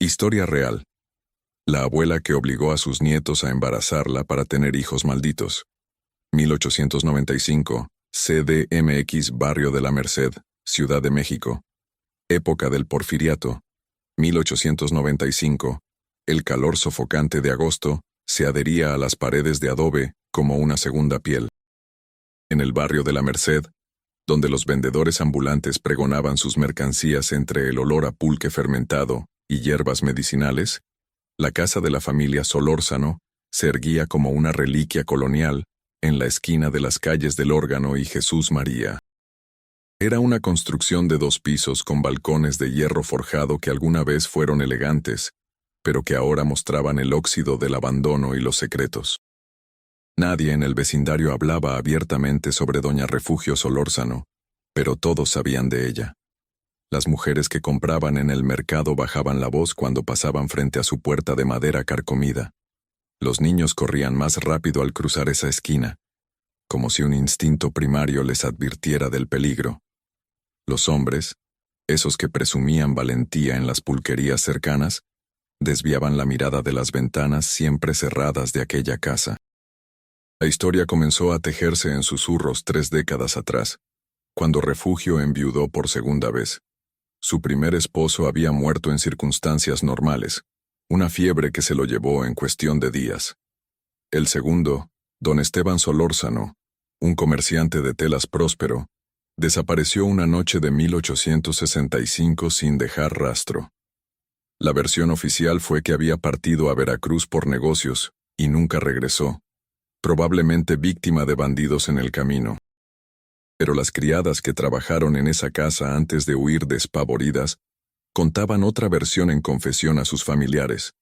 Historia real. La abuela que obligó a sus nietos a embarazarla para tener hijos malditos. 1895, CDMX, Barrio de la Merced, Ciudad de México. Época del Porfiriato. 1895. El calor sofocante de agosto se adhería a las paredes de adobe como una segunda piel. En el barrio de la Merced, donde los vendedores ambulantes pregonaban sus mercancías entre el olor a pulque fermentado y hierbas medicinales, la casa de la familia Solórzano se erguía como una reliquia colonial en la esquina de las calles del Órgano y Jesús María. Era una construcción de 2 pisos con balcones de hierro forjado que alguna vez fueron elegantes, pero que ahora mostraban el óxido del abandono y los secretos. Nadie en el vecindario hablaba abiertamente sobre doña Refugio Solórzano, pero todos sabían de ella. Las mujeres que compraban en el mercado bajaban la voz cuando pasaban frente a su puerta de madera carcomida. Los niños corrían más rápido al cruzar esa esquina, como si un instinto primario les advirtiera del peligro. Los hombres, esos que presumían valentía en las pulquerías cercanas, desviaban la mirada de las ventanas siempre cerradas de aquella casa. La historia comenzó a tejerse en susurros 3 décadas atrás, cuando Refugio enviudó por segunda vez. Su primer esposo había muerto en circunstancias normales, una fiebre que se lo llevó en cuestión de días. El segundo, don Esteban Solórzano, un comerciante de telas próspero, desapareció una noche de 1865 sin dejar rastro. La versión oficial fue que había partido a Veracruz por negocios y nunca regresó, probablemente víctima de bandidos en el camino. Pero las criadas que trabajaron en esa casa antes de huir despavoridas contaban otra versión en confesión a sus familiares.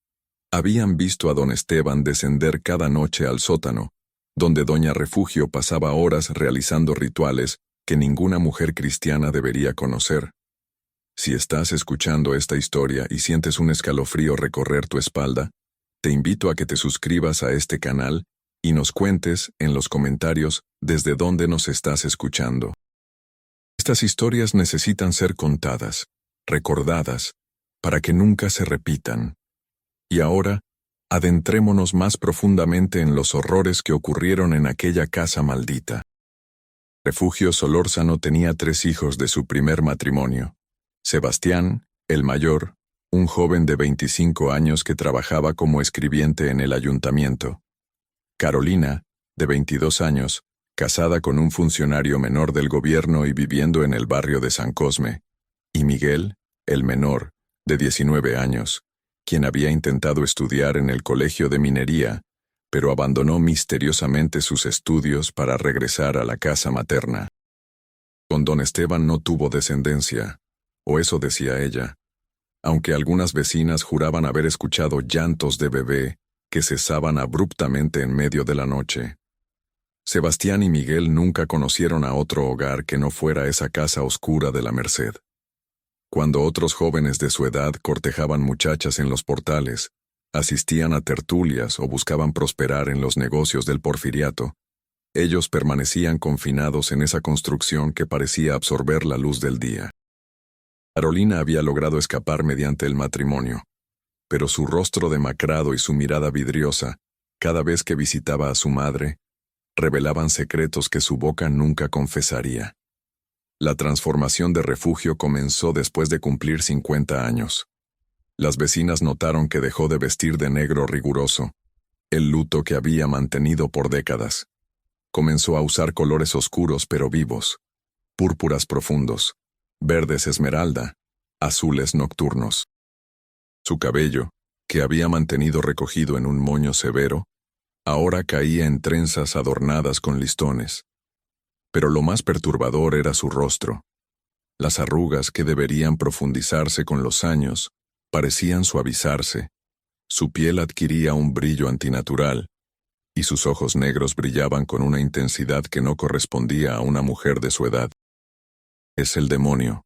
Habían visto a don Esteban descender cada noche al sótano, donde doña Refugio pasaba horas realizando rituales que ninguna mujer cristiana debería conocer. Si estás escuchando esta historia y sientes un escalofrío recorrer tu espalda, te invito a que te suscribas a este canal y nos cuentes en los comentarios desde dónde nos estás escuchando. Estas historias necesitan ser contadas, recordadas, para que nunca se repitan. Y ahora, adentrémonos más profundamente en los horrores que ocurrieron en aquella casa maldita. Refugio Solórzano tenía 3 hijos de su primer matrimonio. Sebastián, el mayor, un joven de 25 años que trabajaba como escribiente en el ayuntamiento. Carolina, de 22 años, casada con un funcionario menor del gobierno y viviendo en el barrio de San Cosme. Y Miguel, el menor, de 19 años, quien había intentado estudiar en el colegio de minería, pero abandonó misteriosamente sus estudios para regresar a la casa materna. Con don Esteban no tuvo descendencia, o eso decía ella, aunque algunas vecinas juraban haber escuchado llantos de bebé que cesaban abruptamente en medio de la noche. Sebastián y Miguel nunca conocieron a otro hogar que no fuera esa casa oscura de la Merced. Cuando otros jóvenes de su edad cortejaban muchachas en los portales, asistían a tertulias o buscaban prosperar en los negocios del Porfiriato, ellos permanecían confinados en esa construcción que parecía absorber la luz del día. Carolina había logrado escapar mediante el matrimonio, pero su rostro demacrado y su mirada vidriosa, cada vez que visitaba a su madre, revelaban secretos que su boca nunca confesaría. La transformación de Refugio comenzó después de cumplir 50 años. Las vecinas notaron que dejó de vestir de negro riguroso, el luto que había mantenido por décadas. Comenzó a usar colores oscuros pero vivos, púrpuras profundos, verdes esmeralda, azules nocturnos. Su cabello, que había mantenido recogido en un moño severo, ahora caía en trenzas adornadas con listones. Pero lo más perturbador era su rostro. Las arrugas que deberían profundizarse con los años parecían suavizarse, su piel adquiría un brillo antinatural, y sus ojos negros brillaban con una intensidad que no correspondía a una mujer de su edad. «Es el demonio»,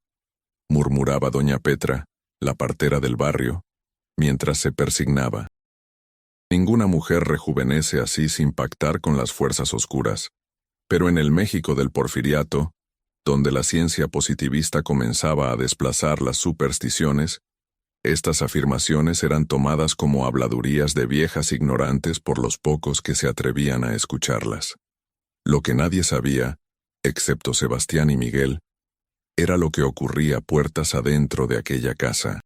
murmuraba doña Petra, la partera del barrio, mientras se persignaba. Ninguna mujer rejuvenece así sin pactar con las fuerzas oscuras. Pero en el México del Porfiriato, donde la ciencia positivista comenzaba a desplazar las supersticiones, Estas afirmaciones eran tomadas como habladurías de viejas ignorantes por los pocos que se atrevían a escucharlas. Lo que nadie sabía, excepto Sebastián y Miguel, era lo que ocurría puertas adentro de aquella casa.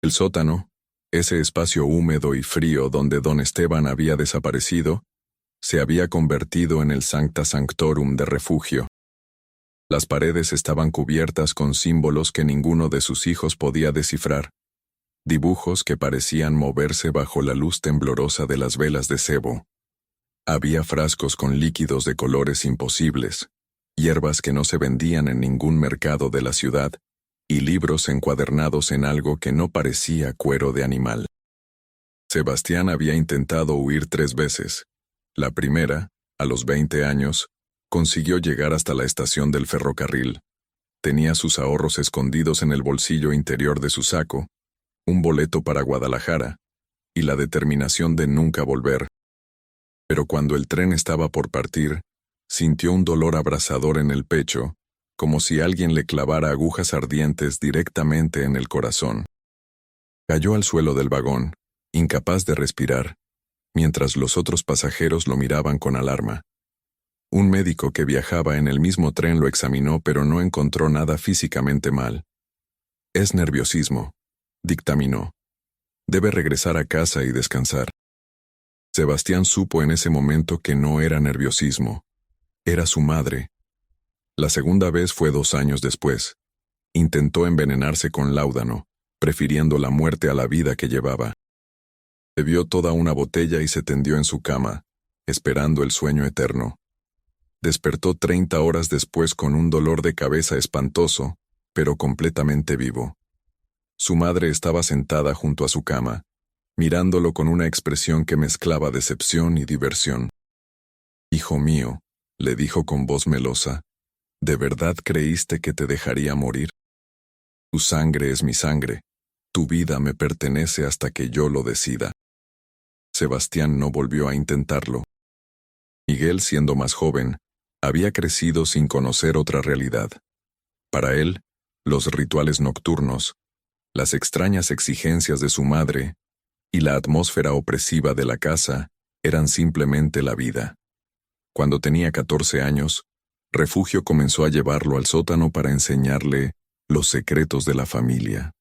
El sótano, ese espacio húmedo y frío donde don Esteban había desaparecido, se había convertido en el sancta sanctorum de Refugio. Las paredes estaban cubiertas con símbolos que ninguno de sus hijos podía descifrar, dibujos que parecían moverse bajo la luz temblorosa de las velas de cebo. Había frascos con líquidos de colores imposibles, hierbas que no se vendían en ningún mercado de la ciudad, y libros encuadernados en algo que no parecía cuero de animal. Sebastián había intentado huir 3 veces. La primera, a los 20 años, consiguió llegar hasta la estación del ferrocarril. Tenía sus ahorros escondidos en el bolsillo interior de su saco, un boleto para Guadalajara, y la determinación de nunca volver. Pero cuando el tren estaba por partir, sintió un dolor abrasador en el pecho, como si alguien le clavara agujas ardientes directamente en el corazón. Cayó al suelo del vagón, incapaz de respirar, mientras los otros pasajeros lo miraban con alarma. Un médico que viajaba en el mismo tren lo examinó, pero no encontró nada físicamente mal. Es nerviosismo, dictaminó. Debe regresar a casa y descansar. Sebastián supo en ese momento que no era nerviosismo. Era su madre. La segunda vez fue 2 años después. Intentó envenenarse con láudano, prefiriendo la muerte a la vida que llevaba. Bebió toda una botella y se tendió en su cama, esperando el sueño eterno. Despertó 30 horas después con un dolor de cabeza espantoso, pero completamente vivo. Su madre estaba sentada junto a su cama, mirándolo con una expresión que mezclaba decepción y diversión. «Hijo mío», le dijo con voz melosa, «¿de verdad creíste que te dejaría morir? Tu sangre es mi sangre, tu vida me pertenece hasta que yo lo decida». Sebastián no volvió a intentarlo. Miguel, siendo más joven, había crecido sin conocer otra realidad. Para él, los rituales nocturnos, las extrañas exigencias de su madre y la atmósfera opresiva de la casa eran simplemente la vida. Cuando tenía 14 años, Refugio comenzó a llevarlo al sótano para enseñarle los secretos de la familia.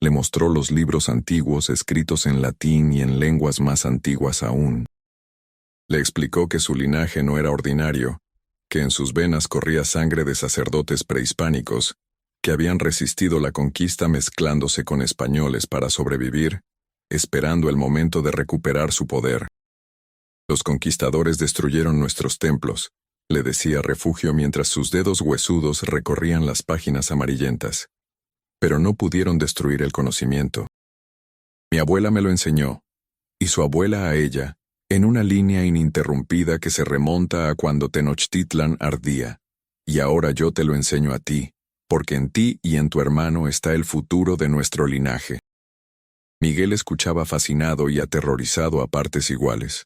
Le mostró los libros antiguos escritos en latín y en lenguas más antiguas aún. Le explicó que su linaje no era ordinario, que en sus venas corría sangre de sacerdotes prehispánicos, que habían resistido la conquista mezclándose con españoles para sobrevivir, esperando el momento de recuperar su poder. «Los conquistadores destruyeron nuestros templos», le decía Refugio mientras sus dedos huesudos recorrían las páginas amarillentas. «Pero no pudieron destruir el conocimiento. Mi abuela me lo enseñó, y su abuela a ella, en una línea ininterrumpida que se remonta a cuando Tenochtitlan ardía. Y ahora yo te lo enseño a ti, porque en ti y en tu hermano está el futuro de nuestro linaje». Miguel escuchaba fascinado y aterrorizado a partes iguales.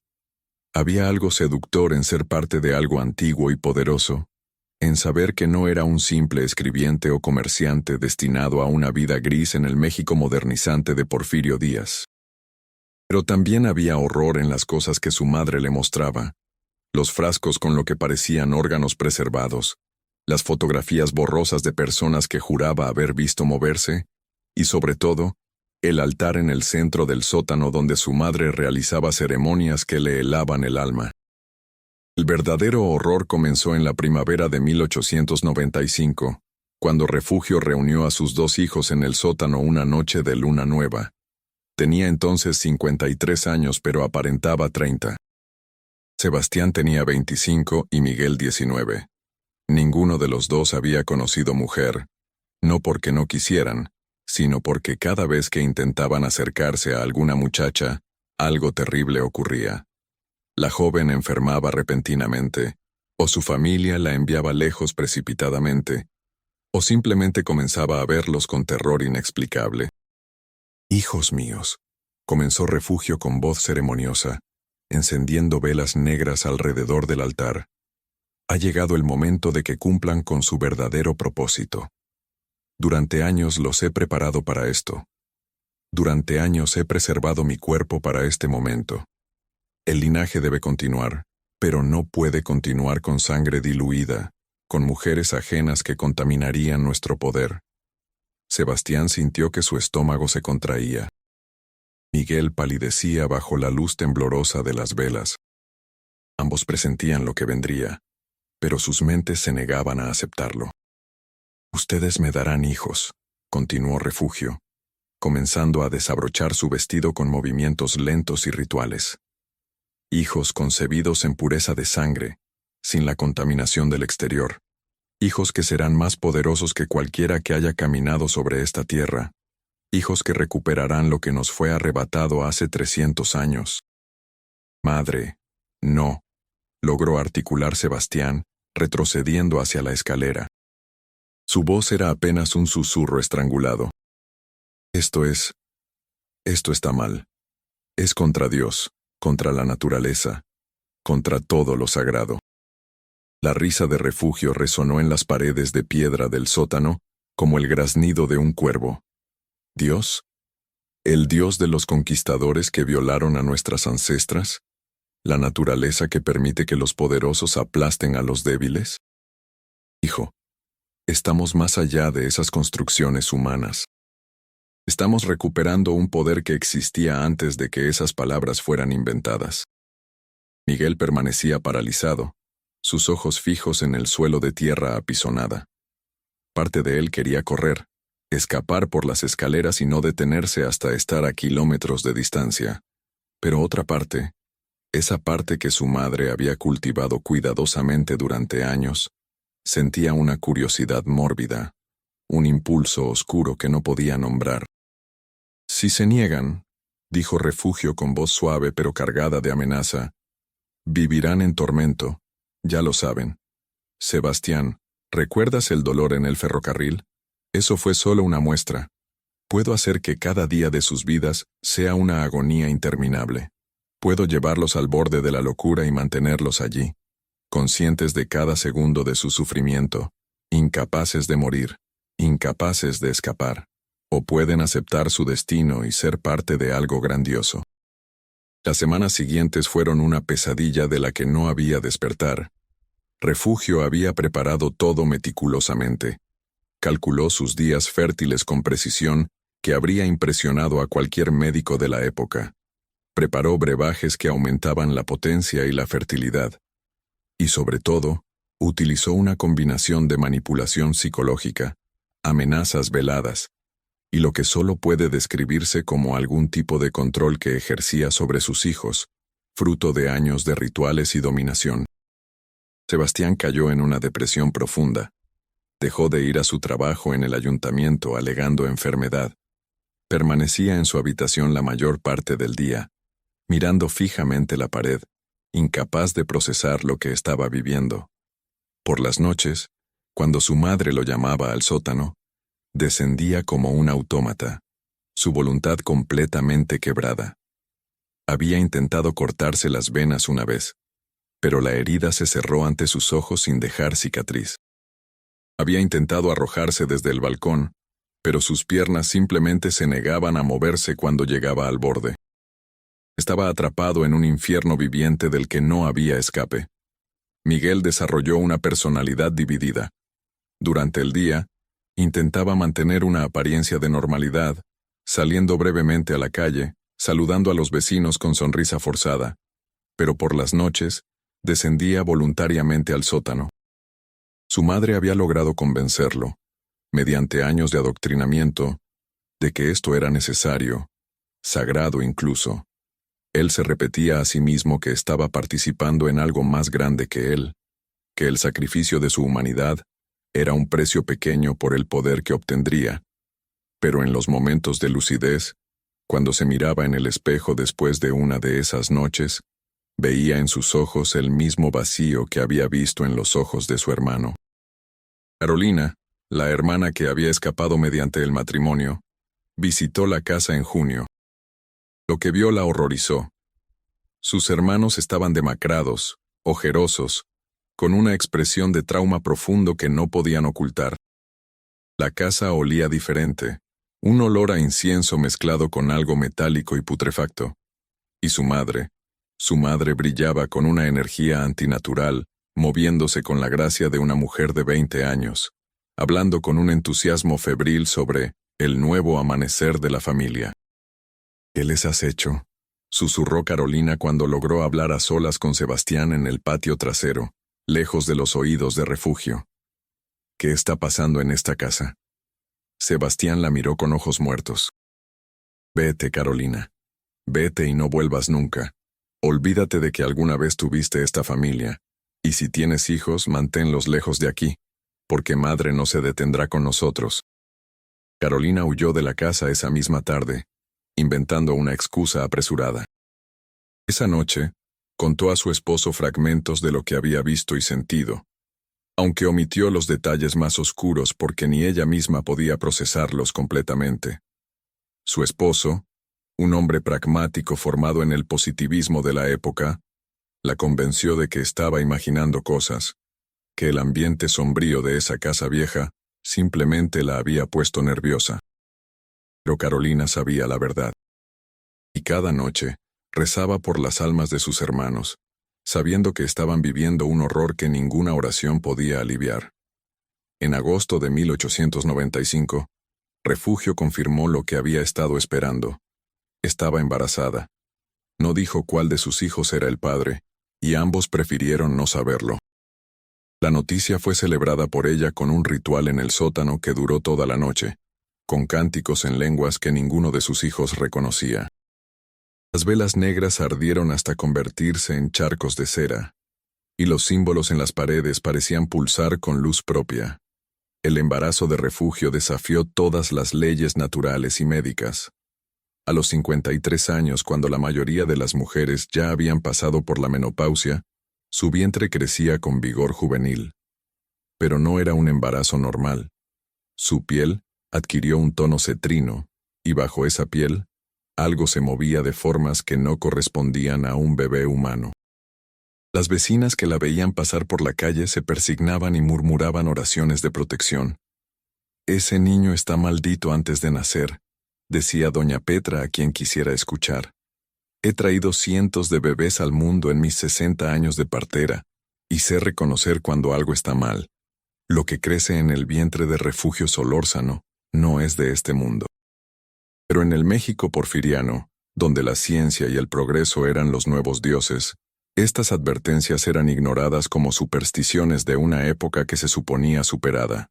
Había algo seductor en ser parte de algo antiguo y poderoso, en saber que no era un simple escribiente o comerciante destinado a una vida gris en el México modernizante de Porfirio Díaz. Pero también había horror en las cosas que su madre le mostraba: los frascos con lo que parecían órganos preservados, las fotografías borrosas de personas que juraba haber visto moverse, y sobre todo, el altar en el centro del sótano donde su madre realizaba ceremonias que le helaban el alma. El verdadero horror comenzó en la primavera de 1895, cuando Refugio reunió a sus 2 hijos en el sótano una noche de luna nueva. Tenía entonces 53 años, pero aparentaba 30. Sebastián tenía 25 y Miguel 19. Ninguno de los dos había conocido mujer, no porque no quisieran, sino porque cada vez que intentaban acercarse a alguna muchacha, algo terrible ocurría. La joven enfermaba repentinamente, o su familia la enviaba lejos precipitadamente, o simplemente comenzaba a verlos con terror inexplicable. «Hijos míos», comenzó Refugio con voz ceremoniosa, encendiendo velas negras alrededor del altar, «ha llegado el momento de que cumplan con su verdadero propósito. Durante años los he preparado para esto. Durante años he preservado mi cuerpo para este momento. El linaje debe continuar, pero no puede continuar con sangre diluida, con mujeres ajenas que contaminarían nuestro poder. Sebastián sintió que su estómago se contraía. Miguel palidecía bajo la luz temblorosa de las velas. Ambos presentían lo que vendría, pero sus mentes se negaban a aceptarlo. «Ustedes me darán hijos», continuó Refugio, comenzando a desabrochar su vestido con movimientos lentos y rituales. «Hijos concebidos en pureza de sangre, sin la contaminación del exterior. Hijos que serán más poderosos que cualquiera que haya caminado sobre esta tierra. Hijos que recuperarán lo que nos fue arrebatado hace 300 años. Madre, no», logró articular Sebastián, retrocediendo hacia la escalera. Su voz era apenas un susurro estrangulado. Esto está mal. Es contra Dios, contra la naturaleza, contra todo lo sagrado. La risa de Refugio resonó en las paredes de piedra del sótano como el graznido de un cuervo. ¿Dios? ¿El Dios de los conquistadores que violaron a nuestras ancestras? ¿La naturaleza que permite que los poderosos aplasten a los débiles? Hijo, estamos más allá de esas construcciones humanas. Estamos recuperando un poder que existía antes de que esas palabras fueran inventadas. Miguel permanecía paralizado, sus ojos fijos en el suelo de tierra apisonada. Parte de él quería correr, escapar por las escaleras y no detenerse hasta estar a kilómetros de distancia. Pero otra parte, esa parte que su madre había cultivado cuidadosamente durante años, sentía una curiosidad mórbida, un impulso oscuro que no podía nombrar. «Si se niegan», dijo Refugio con voz suave pero cargada de amenaza, «vivirán en tormento, ya lo saben. Sebastián, ¿recuerdas el dolor en el ferrocarril? Eso fue solo una muestra. Puedo hacer que cada día de sus vidas sea una agonía interminable. Puedo llevarlos al borde de la locura y mantenerlos allí, conscientes de cada segundo de su sufrimiento, incapaces de morir, incapaces de escapar. O pueden aceptar su destino y ser parte de algo grandioso». Las semanas siguientes fueron una pesadilla de la que no había despertar. Refugio había preparado todo meticulosamente. Calculó sus días fértiles con precisión que habría impresionado a cualquier médico de la época. Preparó brebajes que aumentaban la potencia y la fertilidad. Y sobre todo, utilizó una combinación de manipulación psicológica, amenazas veladas, y lo que solo puede describirse como algún tipo de control que ejercía sobre sus hijos, fruto de años de rituales y dominación. Sebastián cayó en una depresión profunda. Dejó de ir a su trabajo en el ayuntamiento alegando enfermedad. Permanecía en su habitación la mayor parte del día, mirando fijamente la pared, incapaz de procesar lo que estaba viviendo. Por las noches, cuando su madre lo llamaba al sótano, descendía como un autómata, su voluntad completamente quebrada. Había intentado cortarse las venas una vez, pero la herida se cerró ante sus ojos sin dejar cicatriz. Había intentado arrojarse desde el balcón, pero sus piernas simplemente se negaban a moverse cuando llegaba al borde. Estaba atrapado en un infierno viviente del que no había escape. Miguel desarrolló una personalidad dividida. Durante el día, intentaba mantener una apariencia de normalidad, saliendo brevemente a la calle, saludando a los vecinos con sonrisa forzada, pero por las noches, descendía voluntariamente al sótano. Su madre había logrado convencerlo, mediante años de adoctrinamiento, de que esto era necesario, sagrado incluso. Él se repetía a sí mismo que estaba participando en algo más grande que él, que el sacrificio de su humanidad era un precio pequeño por el poder que obtendría. Pero en los momentos de lucidez, cuando se miraba en el espejo después de una de esas noches, veía en sus ojos el mismo vacío que había visto en los ojos de su hermano. Carolina, la hermana que había escapado mediante el matrimonio, visitó la casa en junio. Lo que vio la horrorizó. Sus hermanos estaban demacrados, ojerosos, con una expresión de trauma profundo que no podían ocultar. La casa olía diferente, un olor a incienso mezclado con algo metálico y putrefacto. Y su madre brillaba con una energía antinatural, moviéndose con la gracia de una mujer de 20 años, hablando con un entusiasmo febril sobre el nuevo amanecer de la familia. ¿Qué les has hecho?, susurró Carolina cuando logró hablar a solas con Sebastián en el patio trasero, lejos de los oídos de Refugio. ¿Qué está pasando en esta casa? Sebastián la miró con ojos muertos. Vete, Carolina. Vete y no vuelvas nunca. Olvídate de que alguna vez tuviste esta familia, y si tienes hijos, manténlos lejos de aquí, porque madre no se detendrá con nosotros. Carolina huyó de la casa esa misma tarde, inventando una excusa apresurada. Esa noche, contó a su esposo fragmentos de lo que había visto y sentido, aunque omitió los detalles más oscuros porque ni ella misma podía procesarlos completamente. Su esposo, un hombre pragmático formado en el positivismo de la época, la convenció de que estaba imaginando cosas, que el ambiente sombrío de esa casa vieja simplemente la había puesto nerviosa. Pero Carolina sabía la verdad. Y cada noche, rezaba por las almas de sus hermanos, sabiendo que estaban viviendo un horror que ninguna oración podía aliviar. En agosto de 1895, Refugio confirmó lo que había estado esperando. Estaba embarazada. No dijo cuál de sus hijos era el padre, y ambos prefirieron no saberlo. La noticia fue celebrada por ella con un ritual en el sótano que duró toda la noche, con cánticos en lenguas que ninguno de sus hijos reconocía. Las velas negras ardieron hasta convertirse en charcos de cera, y los símbolos en las paredes parecían pulsar con luz propia. El embarazo de Refugio desafió todas las leyes naturales y médicas. A los 53 años, cuando la mayoría de las mujeres ya habían pasado por la menopausia, su vientre crecía con vigor juvenil. Pero no era un embarazo normal. Su piel adquirió un tono cetrino, y bajo esa piel, algo se movía de formas que no correspondían a un bebé humano. Las vecinas que la veían pasar por la calle se persignaban y murmuraban oraciones de protección. «Ese niño está maldito antes de nacer», decía doña Petra a quien quisiera escuchar. «He traído cientos de bebés al mundo en mis 60 años de partera, y sé reconocer cuando algo está mal. Lo que crece en el vientre de Refugio Solórzano no es de este mundo». Pero en el México porfiriano, donde la ciencia y el progreso eran los nuevos dioses, estas advertencias eran ignoradas como supersticiones de una época que se suponía superada.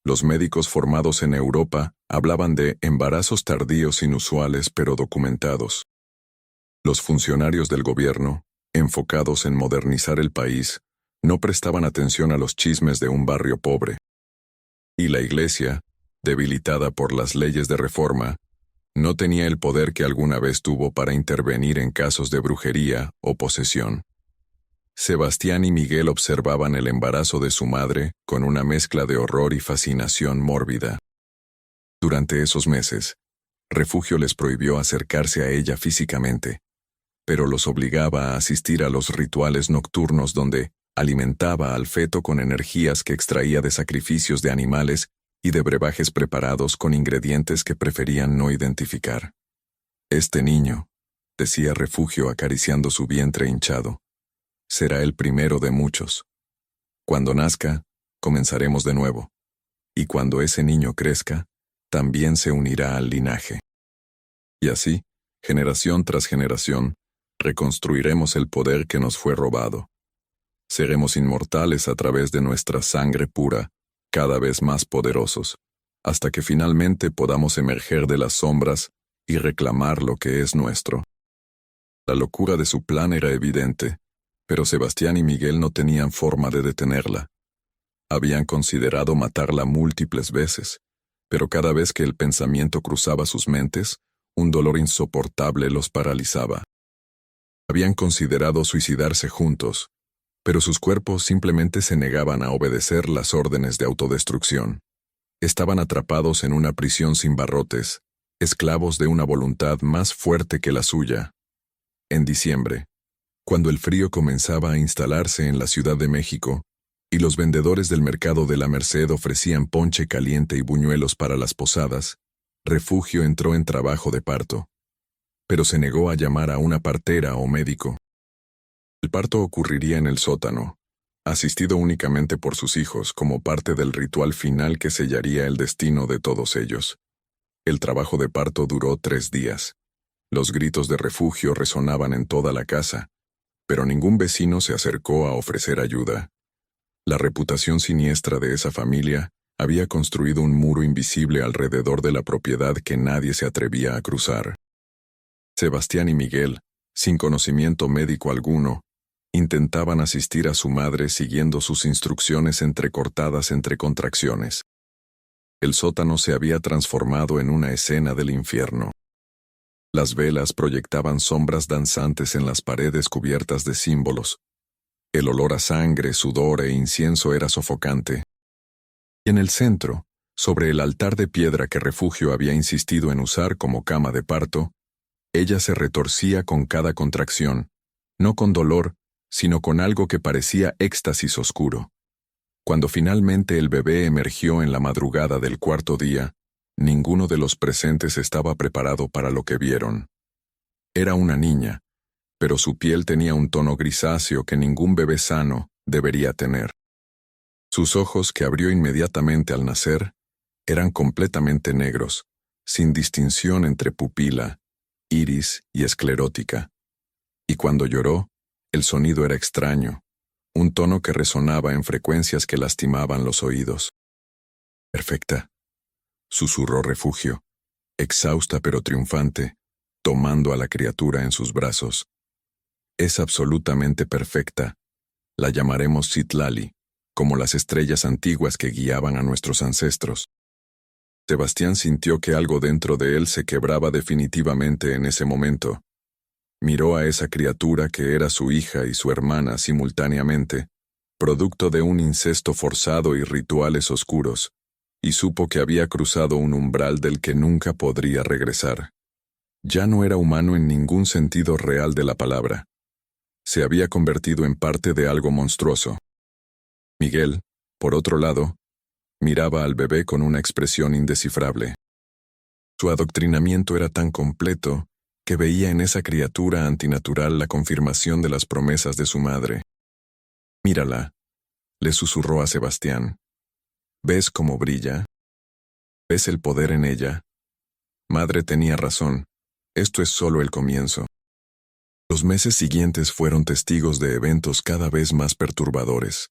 Los médicos formados en Europa hablaban de embarazos tardíos inusuales pero documentados. Los funcionarios del gobierno, enfocados en modernizar el país, no prestaban atención a los chismes de un barrio pobre. Y la Iglesia, debilitada por las leyes de reforma, no tenía el poder que alguna vez tuvo para intervenir en casos de brujería o posesión. Sebastián y Miguel observaban el embarazo de su madre con una mezcla de horror y fascinación mórbida. Durante esos meses, Refugio les prohibió acercarse a ella físicamente, pero los obligaba a asistir a los rituales nocturnos donde alimentaba al feto con energías que extraía de sacrificios de animales y de brebajes preparados con ingredientes que preferían no identificar. «Este niño», decía Refugio acariciando su vientre hinchado, «será el primero de muchos. Cuando nazca, comenzaremos de nuevo, y cuando ese niño crezca, también se unirá al linaje. Y así, generación tras generación, reconstruiremos el poder que nos fue robado. Seremos inmortales a través de nuestra sangre pura, cada vez más poderosos, hasta que finalmente podamos emerger de las sombras y reclamar lo que es nuestro». La locura de su plan era evidente, pero Sebastián y Miguel no tenían forma de detenerla. Habían considerado matarla múltiples veces, pero cada vez que el pensamiento cruzaba sus mentes, un dolor insoportable los paralizaba. Habían considerado suicidarse juntos, pero sus cuerpos simplemente se negaban a obedecer las órdenes de autodestrucción. Estaban atrapados en una prisión sin barrotes, esclavos de una voluntad más fuerte que la suya. En diciembre, cuando el frío comenzaba a instalarse en la Ciudad de México, y los vendedores del mercado de la Merced ofrecían ponche caliente y buñuelos para las posadas, Refugio entró en trabajo de parto, pero se negó a llamar a una partera o médico. El parto ocurriría en el sótano, asistido únicamente por sus hijos como parte del ritual final que sellaría el destino de todos ellos. El trabajo de parto duró 3 días. Los gritos de Refugio resonaban en toda la casa, pero ningún vecino se acercó a ofrecer ayuda. La reputación siniestra de esa familia había construido un muro invisible alrededor de la propiedad que nadie se atrevía a cruzar. Sebastián y Miguel, sin conocimiento médico alguno, intentaban asistir a su madre siguiendo sus instrucciones entrecortadas entre contracciones. El sótano se había transformado en una escena del infierno. Las velas proyectaban sombras danzantes en las paredes cubiertas de símbolos. El olor a sangre, sudor e incienso era sofocante. Y en el centro, sobre el altar de piedra que Refugio había insistido en usar como cama de parto, ella se retorcía con cada contracción, no con dolor, sino con algo que parecía éxtasis oscuro. Cuando finalmente el bebé emergió en la madrugada del 4.º día, ninguno de los presentes estaba preparado para lo que vieron. Era una niña, pero su piel tenía un tono grisáceo que ningún bebé sano debería tener. Sus ojos, que abrió inmediatamente al nacer, eran completamente negros, sin distinción entre pupila, iris y esclerótica. Y cuando lloró, el sonido era extraño, un tono que resonaba en frecuencias que lastimaban los oídos. «Perfecta», susurró Refugio, exhausta pero triunfante, tomando a la criatura en sus brazos. «Es absolutamente perfecta. La llamaremos Citlali, como las estrellas antiguas que guiaban a nuestros ancestros». Sebastián sintió que algo dentro de él se quebraba definitivamente en ese momento. Miró a esa criatura que era su hija y su hermana simultáneamente, producto de un incesto forzado y rituales oscuros, y supo que había cruzado un umbral del que nunca podría regresar. Ya no era humano en ningún sentido real de la palabra. Se había convertido en parte de algo monstruoso. Miguel, por otro lado, miraba al bebé con una expresión indescifrable. Su adoctrinamiento era tan completo que veía en esa criatura antinatural la confirmación de las promesas de su madre. «Mírala», le susurró a Sebastián. «¿Ves cómo brilla? ¿Ves el poder en ella? Madre tenía razón, esto es solo el comienzo». Los meses siguientes fueron testigos de eventos cada vez más perturbadores.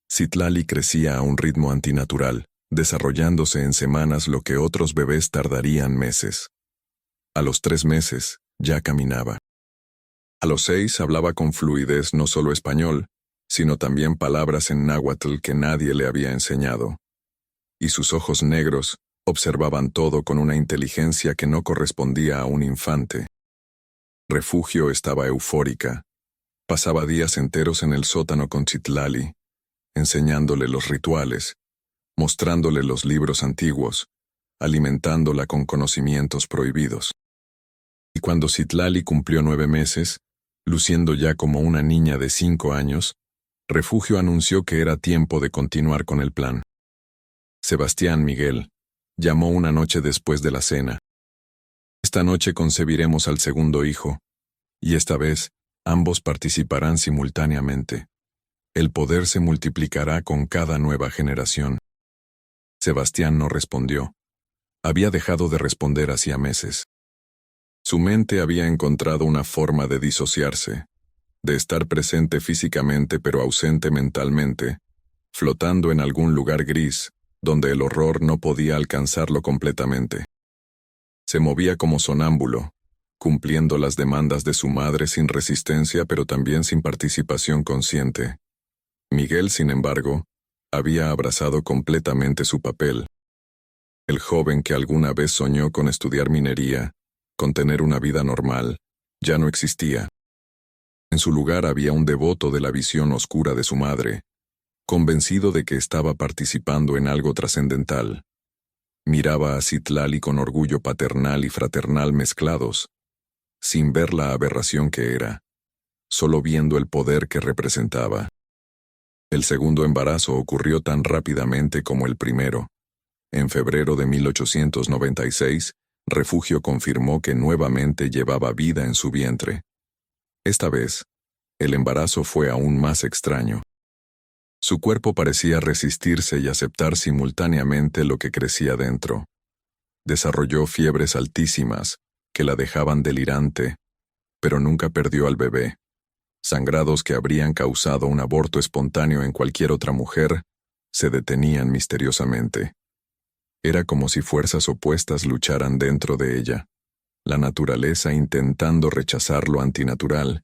Citlali crecía a un ritmo antinatural, desarrollándose en semanas lo que otros bebés tardarían meses. A los 3 meses, ya caminaba. A los 6 hablaba con fluidez no solo español, sino también palabras en náhuatl que nadie le había enseñado. Y sus ojos negros observaban todo con una inteligencia que no correspondía a un infante. Refugio estaba eufórica. Pasaba días enteros en el sótano con Citlali, enseñándole los rituales, mostrándole los libros antiguos, alimentándola con conocimientos prohibidos. Y cuando Citlali cumplió 9 meses, luciendo ya como una niña de 5 años, Refugio anunció que era tiempo de continuar con el plan. Sebastián Miguel llamó una noche después de la cena. «Esta noche concebiremos al segundo hijo, y esta vez ambos participarán simultáneamente. El poder se multiplicará con cada nueva generación». Sebastián no respondió. Había dejado de responder hacía meses. Su mente había encontrado una forma de disociarse, de estar presente físicamente pero ausente mentalmente, flotando en algún lugar gris, donde el horror no podía alcanzarlo completamente. Se movía como sonámbulo, cumpliendo las demandas de su madre sin resistencia pero también sin participación consciente. Miguel, sin embargo, había abrazado completamente su papel. El joven que alguna vez soñó con estudiar minería, con tener una vida normal, ya no existía. En su lugar había un devoto de la visión oscura de su madre, convencido de que estaba participando en algo trascendental. Miraba a Citlali con orgullo paternal y fraternal mezclados, sin ver la aberración que era, solo viendo el poder que representaba. El segundo embarazo ocurrió tan rápidamente como el primero. En febrero de 1896, Refugio confirmó que nuevamente llevaba vida en su vientre. Esta vez, el embarazo fue aún más extraño. Su cuerpo parecía resistirse y aceptar simultáneamente lo que crecía dentro. Desarrolló fiebres altísimas, que la dejaban delirante, pero nunca perdió al bebé. Sangrados que habrían causado un aborto espontáneo en cualquier otra mujer, se detenían misteriosamente. Era como si fuerzas opuestas lucharan dentro de ella, la naturaleza intentando rechazar lo antinatural,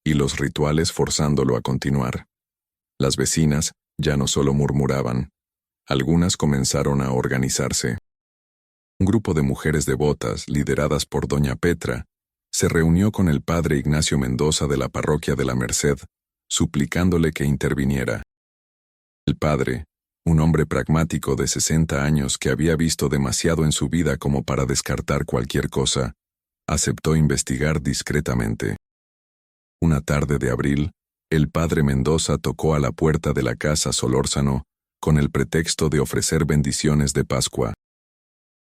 y los rituales forzándolo a continuar. Las vecinas ya no solo murmuraban, algunas comenzaron a organizarse. Un grupo de mujeres devotas, lideradas por doña Petra, se reunió con el padre Ignacio Mendoza de la parroquia de la Merced, suplicándole que interviniera. El padre, un hombre pragmático de 60 años que había visto demasiado en su vida como para descartar cualquier cosa, aceptó investigar discretamente. Una tarde de abril, el padre Mendoza tocó a la puerta de la casa Solórzano con el pretexto de ofrecer bendiciones de Pascua.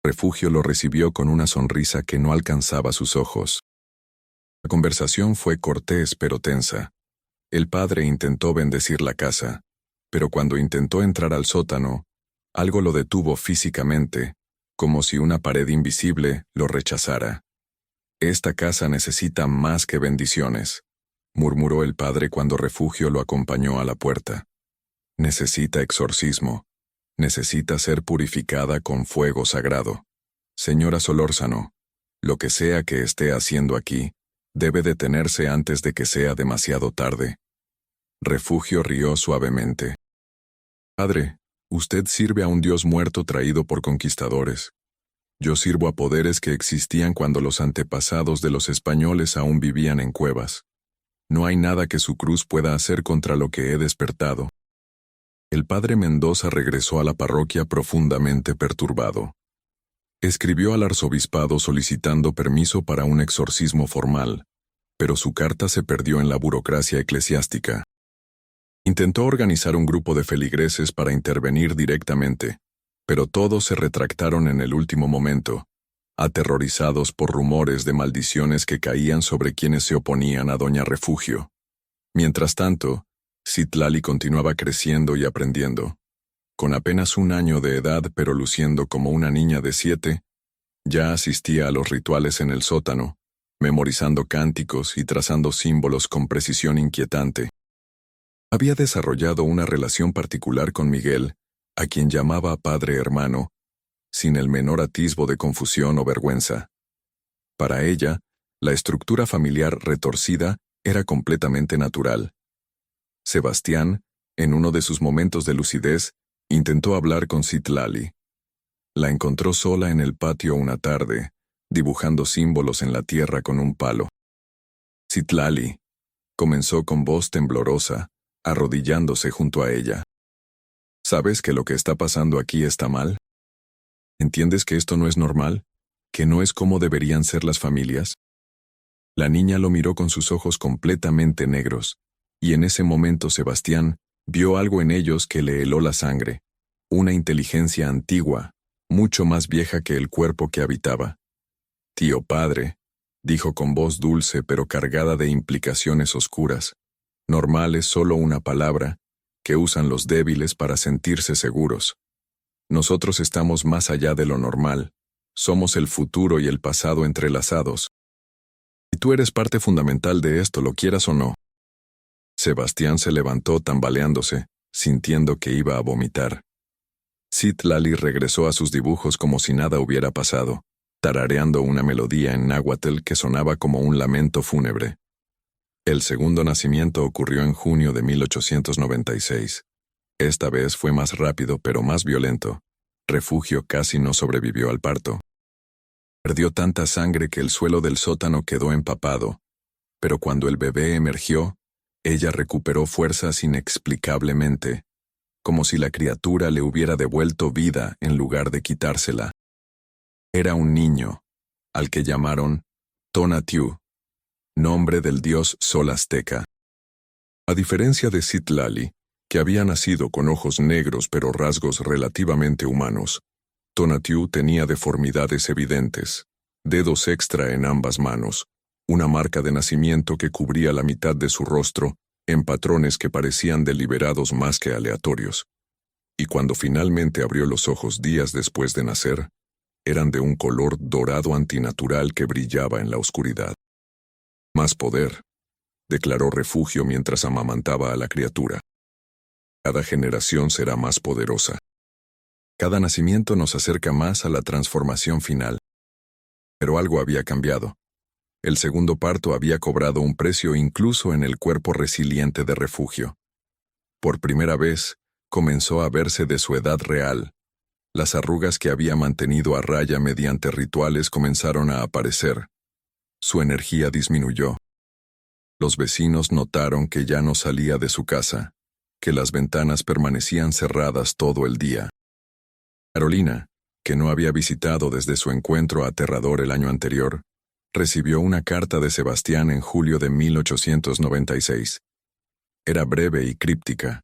Refugio lo recibió con una sonrisa que no alcanzaba sus ojos. La conversación fue cortés pero tensa. El padre intentó bendecir la casa, pero cuando intentó entrar al sótano, algo lo detuvo físicamente, como si una pared invisible lo rechazara. «Esta casa necesita más que bendiciones», murmuró el padre cuando Refugio lo acompañó a la puerta. «Necesita exorcismo. Necesita ser purificada con fuego sagrado. Señora Solórzano, lo que sea que esté haciendo aquí, debe detenerse antes de que sea demasiado tarde». Refugio rió suavemente. «Padre, usted sirve a un Dios muerto traído por conquistadores. Yo sirvo a poderes que existían cuando los antepasados de los españoles aún vivían en cuevas. No hay nada que su cruz pueda hacer contra lo que he despertado». El padre Mendoza regresó a la parroquia profundamente perturbado. Escribió al arzobispado solicitando permiso para un exorcismo formal, pero su carta se perdió en la burocracia eclesiástica. Intentó organizar un grupo de feligreses para intervenir directamente, pero todos se retractaron en el último momento, aterrorizados por rumores de maldiciones que caían sobre quienes se oponían a doña Refugio. Mientras tanto, Citlali continuaba creciendo y aprendiendo. Con apenas 1 año de edad pero luciendo como una niña de 7, ya asistía a los rituales en el sótano, memorizando cánticos y trazando símbolos con precisión inquietante. Había desarrollado una relación particular con Miguel, a quien llamaba padre hermano, sin el menor atisbo de confusión o vergüenza. Para ella, la estructura familiar retorcida era completamente natural. Sebastián, en uno de sus momentos de lucidez, intentó hablar con Citlali. La encontró sola en el patio una tarde, dibujando símbolos en la tierra con un palo. «Citlali», comenzó con voz temblorosa, arrodillándose junto a ella. «¿Sabes que lo que está pasando aquí está mal? ¿Entiendes que esto no es normal? ¿Que no es como deberían ser las familias?» La niña lo miró con sus ojos completamente negros, y en ese momento Sebastián vio algo en ellos que le heló la sangre, una inteligencia antigua, mucho más vieja que el cuerpo que habitaba. «Tío padre», dijo con voz dulce pero cargada de implicaciones oscuras, «normal es solo una palabra que usan los débiles para sentirse seguros. Nosotros estamos más allá de lo normal, somos el futuro y el pasado entrelazados. Y tú eres parte fundamental de esto, lo quieras o no». Sebastián se levantó tambaleándose, sintiendo que iba a vomitar. Citlali regresó a sus dibujos como si nada hubiera pasado, tarareando una melodía en náhuatl que sonaba como un lamento fúnebre. El segundo nacimiento ocurrió en junio de 1896. Esta vez fue más rápido pero más violento. Refugio casi no sobrevivió al parto. Perdió tanta sangre que el suelo del sótano quedó empapado, pero cuando el bebé emergió, ella recuperó fuerzas inexplicablemente, como si la criatura le hubiera devuelto vida en lugar de quitársela. Era un niño, al que llamaron Tonatiuh, nombre del dios sol azteca. A diferencia de Citlali, que había nacido con ojos negros pero rasgos relativamente humanos, Tonatiuh tenía deformidades evidentes, dedos extra en ambas manos, una marca de nacimiento que cubría la mitad de su rostro, en patrones que parecían deliberados más que aleatorios. Y cuando finalmente abrió los ojos días después de nacer, eran de un color dorado antinatural que brillaba en la oscuridad. Más poder, declaró Refugio mientras amamantaba a la criatura. Cada generación será más poderosa. Cada nacimiento nos acerca más a la transformación final. Pero algo había cambiado. El segundo parto había cobrado un precio incluso en el cuerpo resiliente de Refugio. Por primera vez, comenzó a verse de su edad real. Las arrugas que había mantenido a raya mediante rituales comenzaron a aparecer. Su energía disminuyó. Los vecinos notaron que ya no salía de su casa, que las ventanas permanecían cerradas todo el día. Carolina, que no había visitado desde su encuentro aterrador el año anterior, recibió una carta de Sebastián en julio de 1896. Era breve y críptica.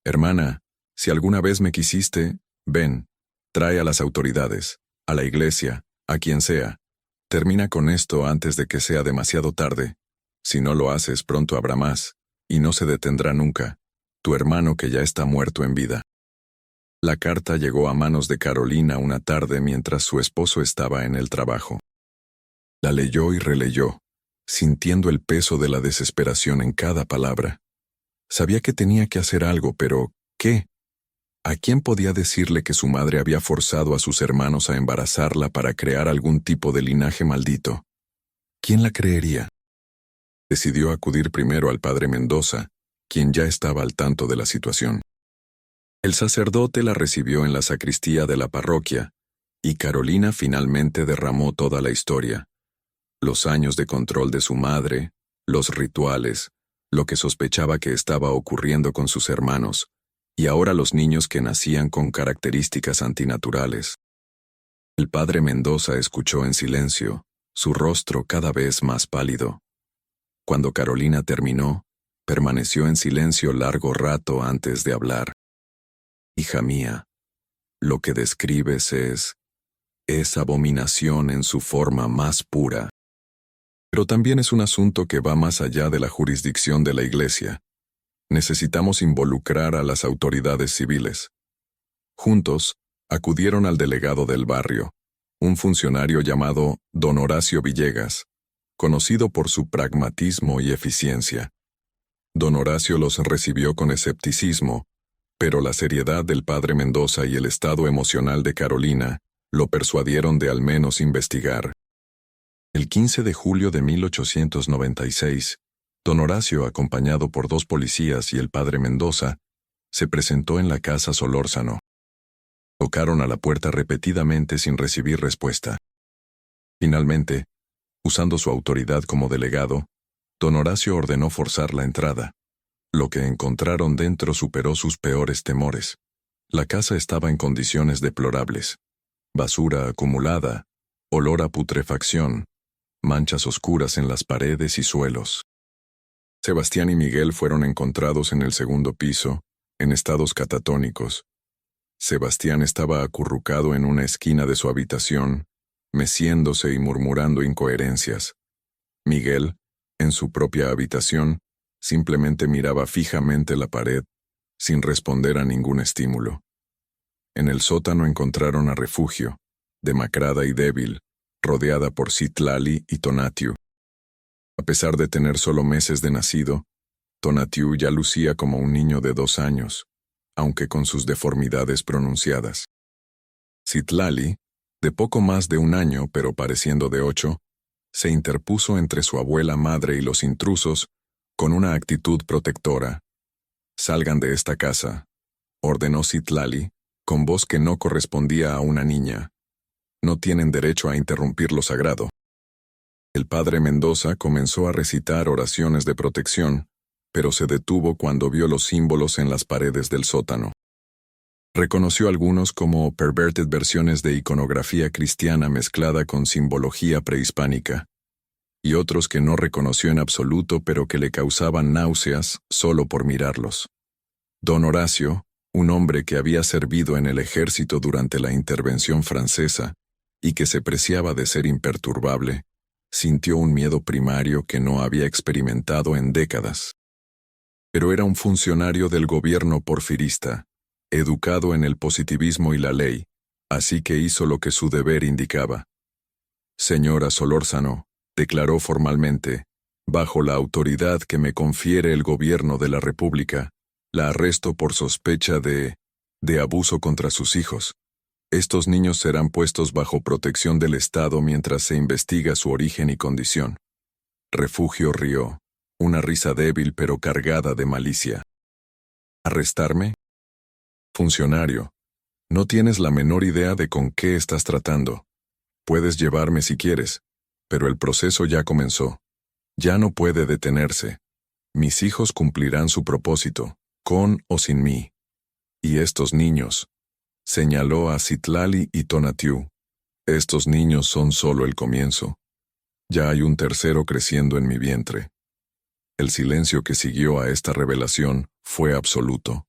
Hermana, si alguna vez me quisiste, ven, trae a las autoridades, a la iglesia, a quien sea. Termina con esto antes de que sea demasiado tarde. Si no lo haces, pronto habrá más, y no se detendrá nunca. Tu hermano que ya está muerto en vida. La carta llegó a manos de Carolina una tarde mientras su esposo estaba en el trabajo. La leyó y releyó, sintiendo el peso de la desesperación en cada palabra. Sabía que tenía que hacer algo, pero ¿qué? ¿A quién podía decirle que su madre había forzado a sus hermanos a embarazarla para crear algún tipo de linaje maldito? ¿Quién la creería? Decidió acudir primero al padre Mendoza, quien ya estaba al tanto de la situación. El sacerdote la recibió en la sacristía de la parroquia, y Carolina finalmente derramó toda la historia. Los años de control de su madre, los rituales, lo que sospechaba que estaba ocurriendo con sus hermanos, y ahora los niños que nacían con características antinaturales. El padre Mendoza escuchó en silencio, su rostro cada vez más pálido. Cuando Carolina terminó, permaneció en silencio largo rato antes de hablar. Hija mía, lo que describes es abominación en su forma más pura. Pero también es un asunto que va más allá de la jurisdicción de la Iglesia. Necesitamos involucrar a las autoridades civiles. Juntos, acudieron al delegado del barrio, un funcionario llamado Don Horacio Villegas, conocido por su pragmatismo y eficiencia. Don Horacio los recibió con escepticismo, pero la seriedad del padre Mendoza y el estado emocional de Carolina lo persuadieron de al menos investigar. El 15 de julio de 1896, don Horacio, acompañado por 2 policías y el padre Mendoza, se presentó en la casa Solórzano. Tocaron a la puerta repetidamente sin recibir respuesta. Finalmente, usando su autoridad como delegado, don Horacio ordenó forzar la entrada. Lo que encontraron dentro superó sus peores temores. La casa estaba en condiciones deplorables. Basura acumulada, olor a putrefacción, manchas oscuras en las paredes y suelos. Sebastián y Miguel fueron encontrados en el segundo piso, en estados catatónicos. Sebastián estaba acurrucado en una esquina de su habitación, meciéndose y murmurando incoherencias. Miguel, en su propia habitación, simplemente miraba fijamente la pared, sin responder a ningún estímulo. En el sótano encontraron a Refugio, demacrada y débil, rodeada por Citlali y Tonatiuh. A pesar de tener solo meses de nacido, Tonatiuh ya lucía como un niño de 2 años, aunque con sus deformidades pronunciadas. Citlali, de poco más de 1 año pero pareciendo de 8, se interpuso entre su abuela madre y los intrusos con una actitud protectora. «Salgan de esta casa», ordenó Citlali, con voz que no correspondía a una niña. «No tienen derecho a interrumpir lo sagrado». El padre Mendoza comenzó a recitar oraciones de protección, pero se detuvo cuando vio los símbolos en las paredes del sótano. Reconoció algunos como perverted versiones de iconografía cristiana mezclada con simbología prehispánica, y otros que no reconoció en absoluto pero que le causaban náuseas solo por mirarlos. Don Horacio, un hombre que había servido en el ejército durante la intervención francesa y que se preciaba de ser imperturbable, sintió un miedo primario que no había experimentado en décadas. Pero era un funcionario del gobierno porfirista, educado en el positivismo y la ley, así que hizo lo que su deber indicaba. Señora Solórzano, declaró formalmente, bajo la autoridad que me confiere el gobierno de la República, la arresto por sospecha de abuso contra sus hijos. Estos niños serán puestos bajo protección del Estado mientras se investiga su origen y condición. Refugio rió, una risa débil pero cargada de malicia. ¿Arrestarme? Funcionario, no tienes la menor idea de con qué estás tratando. Puedes llevarme si quieres, pero el proceso ya comenzó. Ya no puede detenerse. Mis hijos cumplirán su propósito, con o sin mí. Y estos niños, señaló a Citlali y Tonatiuh, estos niños son solo el comienzo. Ya hay un tercero creciendo en mi vientre. El silencio que siguió a esta revelación fue absoluto.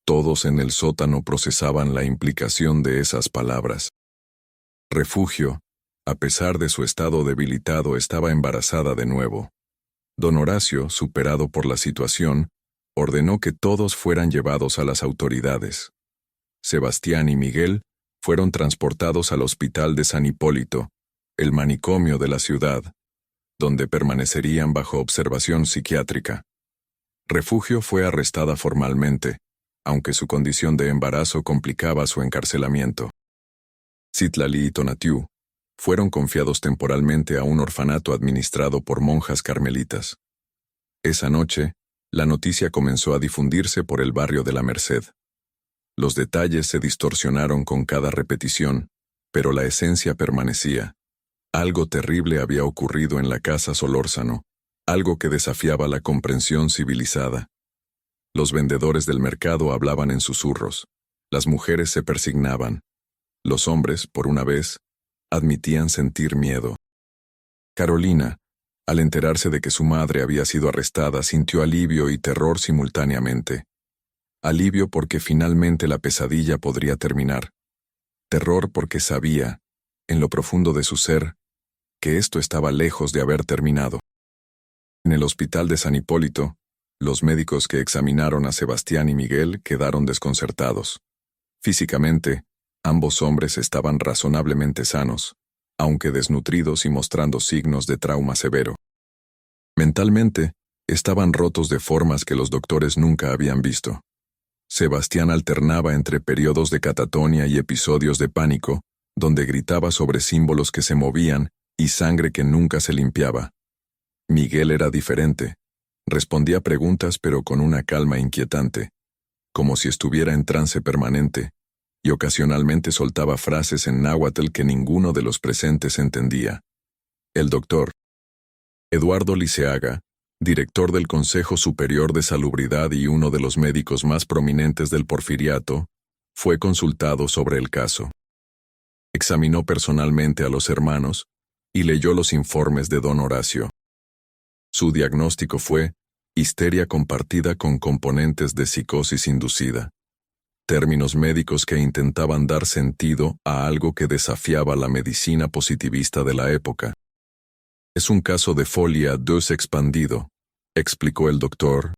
Todos en el sótano procesaban la implicación de esas palabras. Refugio, a pesar de su estado debilitado, estaba embarazada de nuevo. Don Horacio, superado por la situación, ordenó que todos fueran llevados a las autoridades. Sebastián y Miguel fueron transportados al hospital de San Hipólito, el manicomio de la ciudad, donde permanecerían bajo observación psiquiátrica. Refugio fue arrestada formalmente, aunque su condición de embarazo complicaba su encarcelamiento. Citlali y Tonatiuh fueron confiados temporalmente a un orfanato administrado por monjas carmelitas. Esa noche, la noticia comenzó a difundirse por el barrio de la Merced. Los detalles se distorsionaron con cada repetición, pero la esencia permanecía. Algo terrible había ocurrido en la casa Solórzano, algo que desafiaba la comprensión civilizada. Los vendedores del mercado hablaban en susurros, las mujeres se persignaban. Los hombres, por una vez, admitían sentir miedo. Carolina, al enterarse de que su madre había sido arrestada, sintió alivio y terror simultáneamente. Alivio porque finalmente la pesadilla podría terminar. Terror porque sabía, en lo profundo de su ser, que esto estaba lejos de haber terminado. En el hospital de San Hipólito, los médicos que examinaron a Sebastián y Miguel quedaron desconcertados. Físicamente, ambos hombres estaban razonablemente sanos, aunque desnutridos y mostrando signos de trauma severo. Mentalmente, estaban rotos de formas que los doctores nunca habían visto. Sebastián alternaba entre periodos de catatonia y episodios de pánico, donde gritaba sobre símbolos que se movían y sangre que nunca se limpiaba. Miguel era diferente. Respondía preguntas pero con una calma inquietante, como si estuviera en trance permanente, y ocasionalmente soltaba frases en náhuatl que ninguno de los presentes entendía. El doctor Eduardo Liceaga, director del Consejo Superior de Salubridad y uno de los médicos más prominentes del Porfiriato, fue consultado sobre el caso. Examinó personalmente a los hermanos y leyó los informes de don Horacio. Su diagnóstico fue histeria compartida con componentes de psicosis inducida. Términos médicos que intentaban dar sentido a algo que desafiaba la medicina positivista de la época. Es un caso de folia 2 expandido, explicó el doctor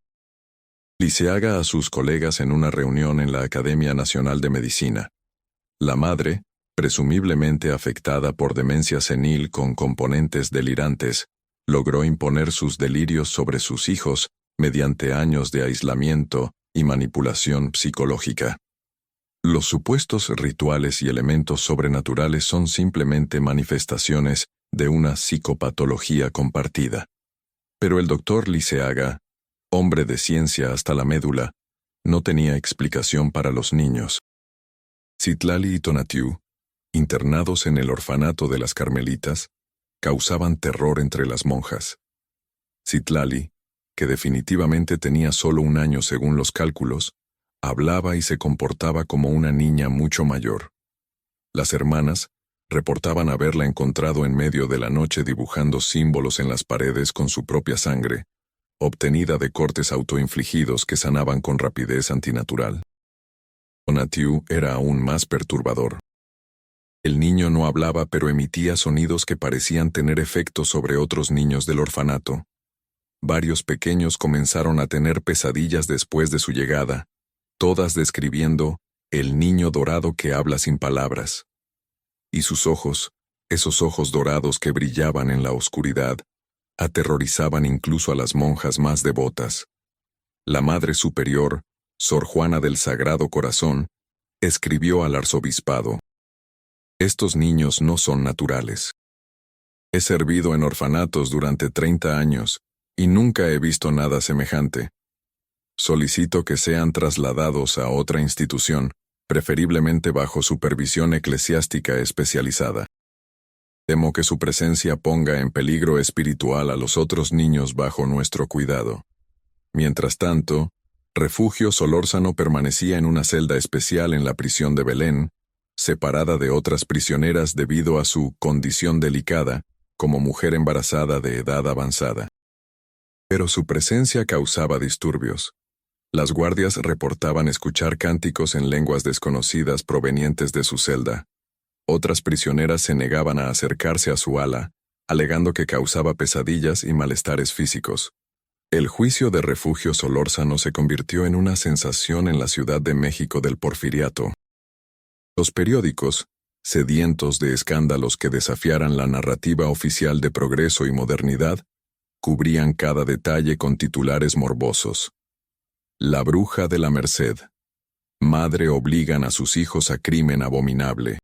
Liceaga a sus colegas en una reunión en la Academia Nacional de Medicina. La madre, presumiblemente afectada por demencia senil con componentes delirantes, logró imponer sus delirios sobre sus hijos mediante años de aislamiento y manipulación psicológica. Los supuestos rituales y elementos sobrenaturales son simplemente manifestaciones de una psicopatología compartida. Pero el doctor Liceaga, hombre de ciencia hasta la médula, no tenía explicación para los niños. Citlali y Tonatiuh, internados en el orfanato de las Carmelitas, causaban terror entre las monjas. Citlali, que definitivamente tenía solo 1 año según los cálculos, hablaba y se comportaba como una niña mucho mayor. Las hermanas reportaban haberla encontrado en medio de la noche dibujando símbolos en las paredes con su propia sangre, obtenida de cortes autoinfligidos que sanaban con rapidez antinatural. Donatiu era aún más perturbador. El niño no hablaba pero emitía sonidos que parecían tener efecto sobre otros niños del orfanato. Varios pequeños comenzaron a tener pesadillas después de su llegada, todas describiendo el niño dorado que habla sin palabras. Y sus ojos, esos ojos dorados que brillaban en la oscuridad, aterrorizaban incluso a las monjas más devotas. La Madre Superior, Sor Juana del Sagrado Corazón, escribió al arzobispado: «Estos niños no son naturales. He servido en orfanatos durante 30 años y nunca he visto nada semejante. Solicito que sean trasladados a otra institución, preferiblemente bajo supervisión eclesiástica especializada. Temo que su presencia ponga en peligro espiritual a los otros niños bajo nuestro cuidado». Mientras tanto, Refugio Solórzano permanecía en una celda especial en la prisión de Belén, separada de otras prisioneras debido a su condición delicada como mujer embarazada de edad avanzada. Pero su presencia causaba disturbios. Las guardias reportaban escuchar cánticos en lenguas desconocidas provenientes de su celda. Otras prisioneras se negaban a acercarse a su ala, alegando que causaba pesadillas y malestares físicos. El juicio de Refugio Solórzano se convirtió en una sensación en la Ciudad de México del Porfiriato. Los periódicos, sedientos de escándalos que desafiaran la narrativa oficial de progreso y modernidad, cubrían cada detalle con titulares morbosos. La bruja de la Merced. Madre obligan a sus hijos a crimen abominable.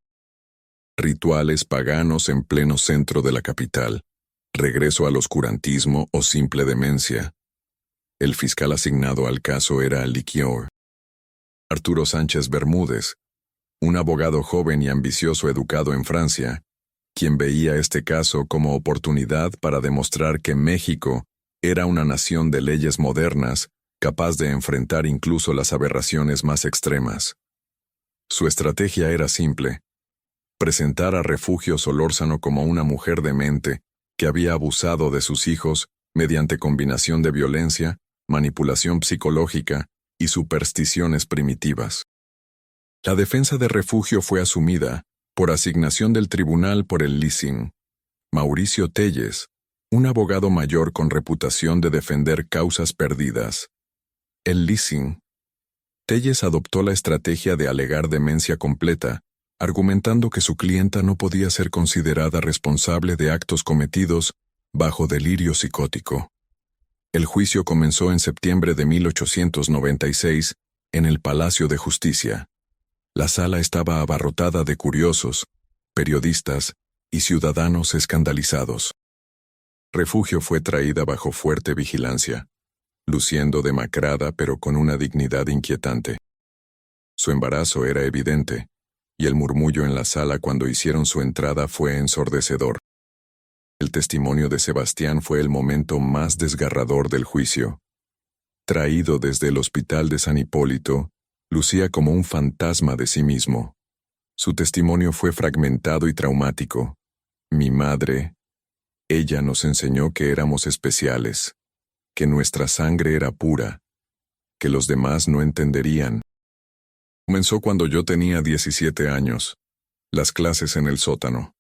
Rituales paganos en pleno centro de la capital. Regreso al oscurantismo o simple demencia. El fiscal asignado al caso era Liquior. Arturo Sánchez Bermúdez, un abogado joven y ambicioso educado en Francia, quien veía este caso como oportunidad para demostrar que México era una nación de leyes modernas, capaz de enfrentar incluso las aberraciones más extremas. Su estrategia era simple: presentar a Refugio Solórzano como una mujer demente que había abusado de sus hijos mediante combinación de violencia, manipulación psicológica y supersticiones primitivas. La defensa de Refugio fue asumida, por asignación del tribunal, por el Lissing, Mauricio Telles, un abogado mayor con reputación de defender causas perdidas. El Lissing. Telles adoptó la estrategia de alegar demencia completa, argumentando que su clienta no podía ser considerada responsable de actos cometidos bajo delirio psicótico. El juicio comenzó en septiembre de 1896 en el Palacio de Justicia. La sala estaba abarrotada de curiosos, periodistas y ciudadanos escandalizados. Refugio fue traída bajo fuerte vigilancia, luciendo demacrada pero con una dignidad inquietante. Su embarazo era evidente, y el murmullo en la sala cuando hicieron su entrada fue ensordecedor. El testimonio de Sebastián fue el momento más desgarrador del juicio. Traído desde el hospital de San Hipólito, lucía como un fantasma de sí mismo. Su testimonio fue fragmentado y traumático. Mi madre, ella nos enseñó que éramos especiales, que nuestra sangre era pura, que los demás no entenderían. Comenzó cuando yo tenía 17 años, las clases en el sótano,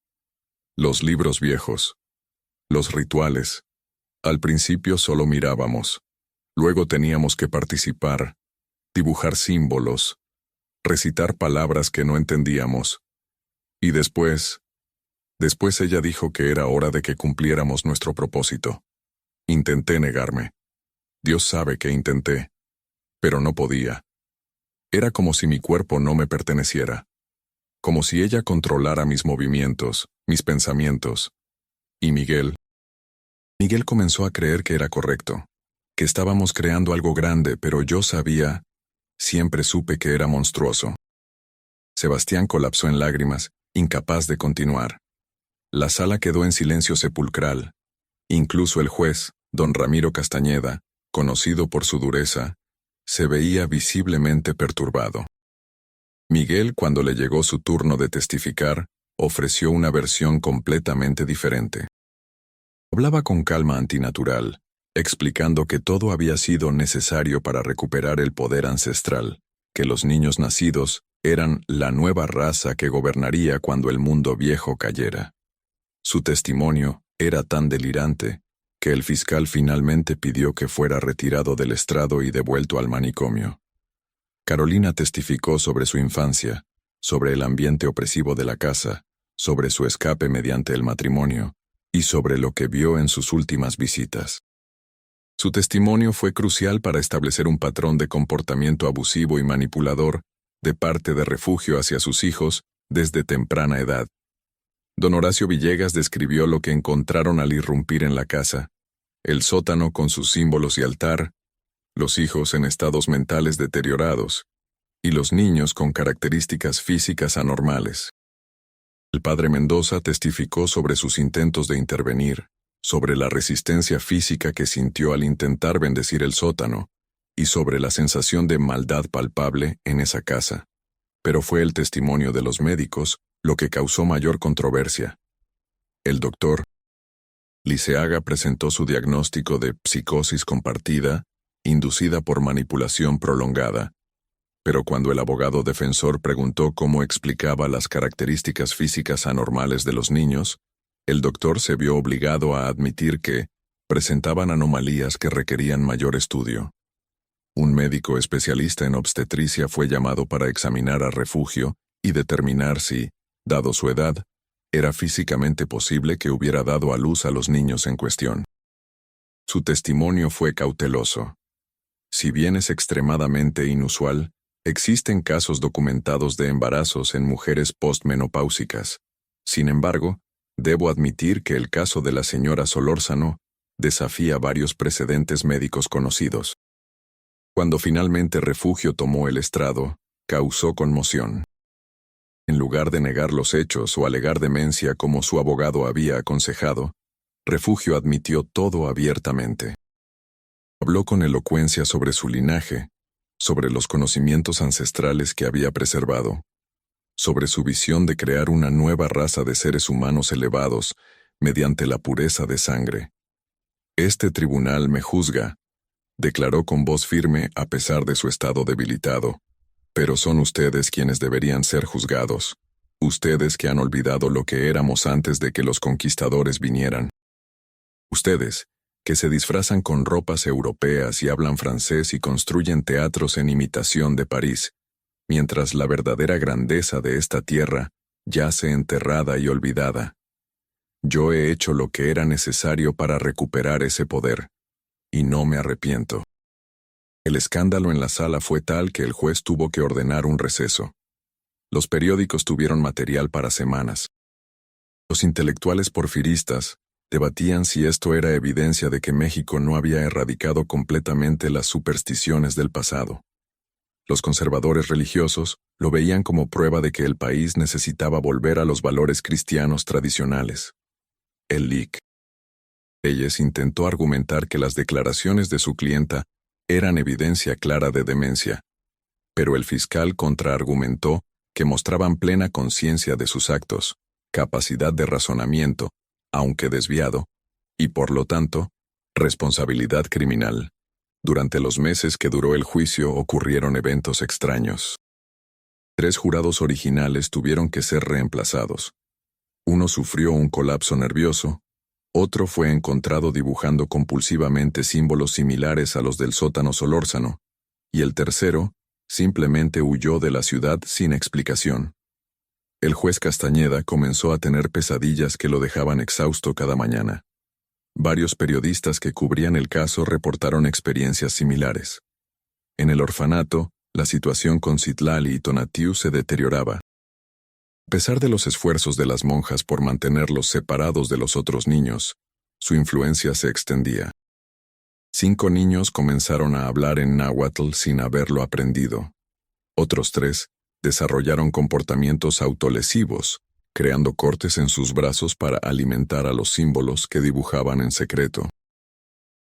los libros viejos, los rituales. Al principio solo mirábamos, luego teníamos que participar, dibujar símbolos, recitar palabras que no entendíamos. Y después ella dijo que era hora de que cumpliéramos nuestro propósito. Intenté negarme. Dios sabe que intenté, pero no podía. Era como si mi cuerpo no me perteneciera, como si ella controlara mis movimientos, mis pensamientos. Y Miguel comenzó a creer que era correcto, que estábamos creando algo grande, pero yo sabía, siempre supe que era monstruoso. Sebastián colapsó en lágrimas, incapaz de continuar. La sala quedó en silencio sepulcral. Incluso el juez, don Ramiro Castañeda, conocido por su dureza, se veía visiblemente perturbado. Miguel, cuando le llegó su turno de testificar, ofreció una versión completamente diferente. Hablaba con calma antinatural, explicando que todo había sido necesario para recuperar el poder ancestral, que los niños nacidos eran la nueva raza que gobernaría cuando el mundo viejo cayera. Su testimonio era tan delirante que el fiscal finalmente pidió que fuera retirado del estrado y devuelto al manicomio. Carolina testificó sobre su infancia, sobre el ambiente opresivo de la casa, sobre su escape mediante el matrimonio y sobre lo que vio en sus últimas visitas. Su testimonio fue crucial para establecer un patrón de comportamiento abusivo y manipulador de parte de Refugio hacia sus hijos desde temprana edad. Don Horacio Villegas describió lo que encontraron al irrumpir en la casa: el sótano con sus símbolos y altar, los hijos en estados mentales deteriorados, y los niños con características físicas anormales. El padre Mendoza testificó sobre sus intentos de intervenir, sobre la resistencia física que sintió al intentar bendecir el sótano, y sobre la sensación de maldad palpable en esa casa. Pero fue el testimonio de los médicos lo que causó mayor controversia. El doctor Liceaga presentó su diagnóstico de psicosis compartida, inducida por manipulación prolongada, pero cuando el abogado defensor preguntó cómo explicaba las características físicas anormales de los niños, el doctor se vio obligado a admitir que presentaban anomalías que requerían mayor estudio. Un médico especialista en obstetricia fue llamado para examinar a Refugio y determinar si, dado su edad, era físicamente posible que hubiera dado a luz a los niños en cuestión. Su testimonio fue cauteloso. Si bien es extremadamente inusual, existen casos documentados de embarazos en mujeres postmenopáusicas. Sin embargo, debo admitir que el caso de la señora Solórzano desafía varios precedentes médicos conocidos. Cuando finalmente Refugio tomó el estrado, causó conmoción. En lugar de negar los hechos o alegar demencia como su abogado había aconsejado, Refugio admitió todo abiertamente. Habló con elocuencia sobre su linaje, sobre los conocimientos ancestrales que había preservado, sobre su visión de crear una nueva raza de seres humanos elevados mediante la pureza de sangre. Este tribunal me juzga, declaró con voz firme a pesar de su estado debilitado. Pero son ustedes quienes deberían ser juzgados, ustedes que han olvidado lo que éramos antes de que los conquistadores vinieran. Ustedes, que se disfrazan con ropas europeas y hablan francés y construyen teatros en imitación de París, mientras la verdadera grandeza de esta tierra yace enterrada y olvidada. Yo he hecho lo que era necesario para recuperar ese poder, y no me arrepiento. El escándalo en la sala fue tal que el juez tuvo que ordenar un receso. Los periódicos tuvieron material para semanas. Los intelectuales porfiristas debatían si esto era evidencia de que México no había erradicado completamente las supersticiones del pasado. Los conservadores religiosos lo veían como prueba de que el país necesitaba volver a los valores cristianos tradicionales. El Lic. Reyes intentó argumentar que las declaraciones de su clienta eran evidencia clara de demencia, pero el fiscal contraargumentó que mostraban plena conciencia de sus actos, capacidad de razonamiento, aunque desviado, y por lo tanto, responsabilidad criminal. Durante los meses que duró el juicio ocurrieron eventos extraños. 3 jurados originales tuvieron que ser reemplazados. Uno sufrió un colapso nervioso, otro fue encontrado dibujando compulsivamente símbolos similares a los del sótano Solórzano, y el tercero simplemente huyó de la ciudad sin explicación. El juez Castañeda comenzó a tener pesadillas que lo dejaban exhausto cada mañana. Varios periodistas que cubrían el caso reportaron experiencias similares. En el orfanato, la situación con Citlali y Tonatiuh se deterioraba. A pesar de los esfuerzos de las monjas por mantenerlos separados de los otros niños, su influencia se extendía. 5 niños comenzaron a hablar en náhuatl sin haberlo aprendido. Otros 3 desarrollaron comportamientos autolesivos, creando cortes en sus brazos para alimentar a los símbolos que dibujaban en secreto.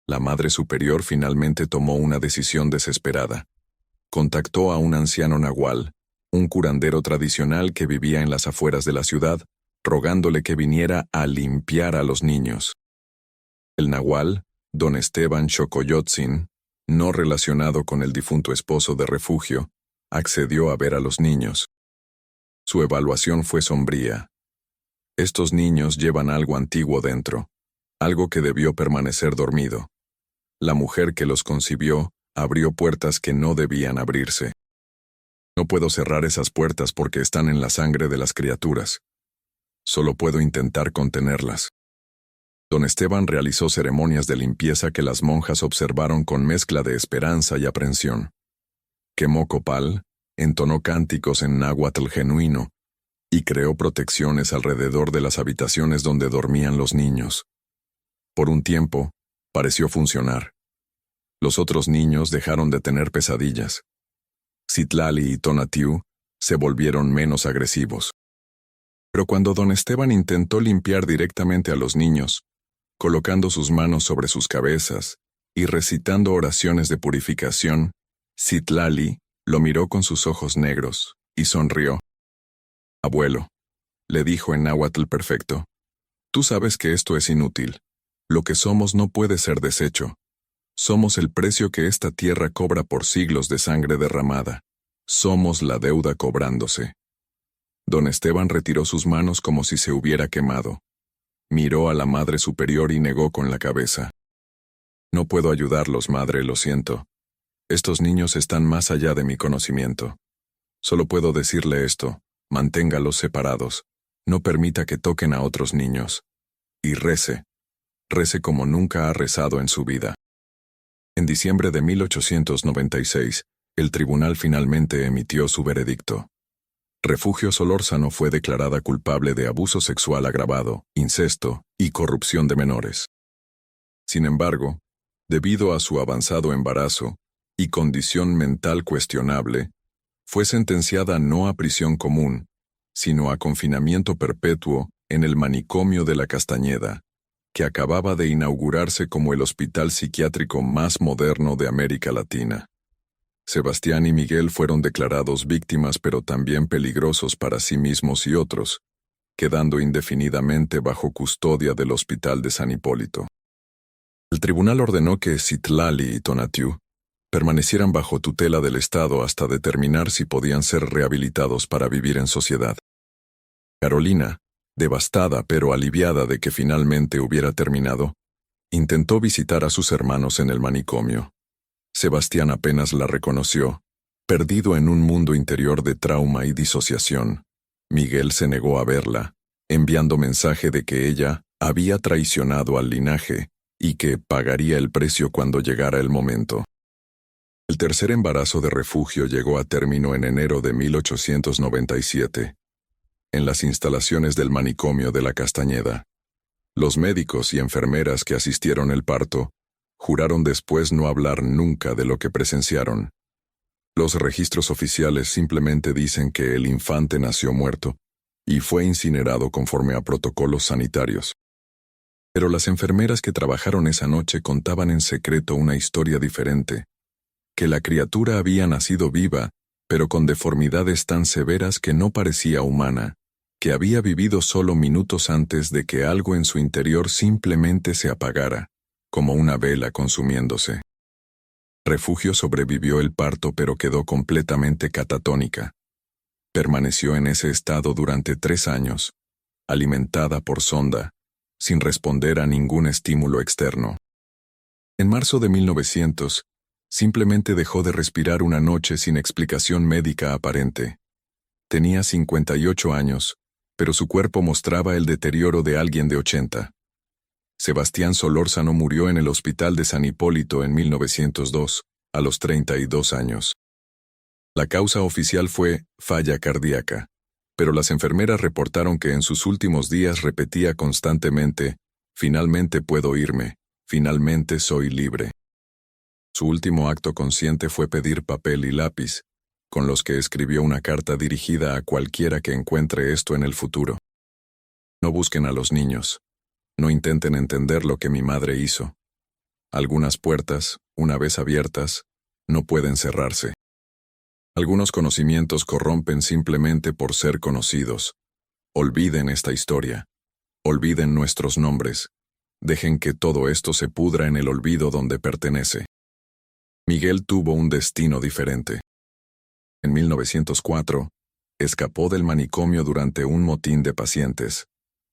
La Madre Superior finalmente tomó una decisión desesperada. Contactó a un anciano nahual, un curandero tradicional que vivía en las afueras de la ciudad, rogándole que viniera a limpiar a los niños. El nahual, don Esteban Xocoyotzin, no relacionado con el difunto esposo de Refugio, accedió a ver a los niños. Su evaluación fue sombría. Estos niños llevan algo antiguo dentro, algo que debió permanecer dormido. La mujer que los concibió abrió puertas que no debían abrirse. No puedo cerrar esas puertas porque están en la sangre de las criaturas. Solo puedo intentar contenerlas. Don Esteban realizó ceremonias de limpieza que las monjas observaron con mezcla de esperanza y aprensión. Quemó copal, entonó cánticos en náhuatl genuino y creó protecciones alrededor de las habitaciones donde dormían los niños. Por un tiempo, pareció funcionar. Los otros niños dejaron de tener pesadillas. Citlali y Tonatiuh se volvieron menos agresivos. Pero cuando don Esteban intentó limpiar directamente a los niños, colocando sus manos sobre sus cabezas y recitando oraciones de purificación, Citlali lo miró con sus ojos negros y sonrió. «Abuelo», le dijo en náhuatl perfecto, «tú sabes que esto es inútil. Lo que somos no puede ser deshecho. Somos el precio que esta tierra cobra por siglos de sangre derramada. Somos la deuda cobrándose». Don Esteban retiró sus manos como si se hubiera quemado. Miró a la Madre Superior y negó con la cabeza. «No puedo ayudarlos, madre, lo siento. Estos niños están más allá de mi conocimiento. Solo puedo decirle esto, manténgalos separados, no permita que toquen a otros niños. Y rece como nunca ha rezado en su vida». En diciembre de 1896, el tribunal finalmente emitió su veredicto. Refugio Solórzano fue declarada culpable de abuso sexual agravado, incesto y corrupción de menores. Sin embargo, debido a su avanzado embarazo y condición mental cuestionable, fue sentenciada no a prisión común, sino a confinamiento perpetuo en el manicomio de la Castañeda, que acababa de inaugurarse como el hospital psiquiátrico más moderno de América Latina. Sebastián y Miguel fueron declarados víctimas pero también peligrosos para sí mismos y otros, quedando indefinidamente bajo custodia del Hospital de San Hipólito. El tribunal ordenó que Citlali y Tonatiuh permanecieran bajo tutela del Estado hasta determinar si podían ser rehabilitados para vivir en sociedad. Carolina, devastada pero aliviada de que finalmente hubiera terminado, intentó visitar a sus hermanos en el manicomio. Sebastián apenas la reconoció, perdido en un mundo interior de trauma y disociación. Miguel se negó a verla, enviando mensaje de que ella había traicionado al linaje y que pagaría el precio cuando llegara el momento. El tercer embarazo de Refugio llegó a término en enero de 1897. En las instalaciones del manicomio de la Castañeda. Los médicos y enfermeras que asistieron el parto juraron después no hablar nunca de lo que presenciaron. Los registros oficiales simplemente dicen que el infante nació muerto y fue incinerado conforme a protocolos sanitarios. Pero las enfermeras que trabajaron esa noche contaban en secreto una historia diferente, que la criatura había nacido viva, pero con deformidades tan severas que no parecía humana, que había vivido solo minutos antes de que algo en su interior simplemente se apagara, como una vela consumiéndose. Refugio sobrevivió el parto pero quedó completamente catatónica. Permaneció en ese estado durante 3 años, alimentada por sonda, sin responder a ningún estímulo externo. En marzo de 1900, simplemente dejó de respirar una noche sin explicación médica aparente. Tenía 58 años, pero su cuerpo mostraba el deterioro de alguien de 80. Sebastián Solórzano murió en el Hospital de San Hipólito en 1902, a los 32 años. La causa oficial fue falla cardíaca, pero las enfermeras reportaron que en sus últimos días repetía constantemente, «Finalmente puedo irme, finalmente soy libre». Su último acto consciente fue pedir papel y lápiz, con los que escribió una carta dirigida a cualquiera que encuentre esto en el futuro. No busquen a los niños. No intenten entender lo que mi madre hizo. Algunas puertas, una vez abiertas, no pueden cerrarse. Algunos conocimientos corrompen simplemente por ser conocidos. Olviden esta historia. Olviden nuestros nombres. Dejen que todo esto se pudra en el olvido donde pertenece. Miguel tuvo un destino diferente. En 1904, escapó del manicomio durante un motín de pacientes.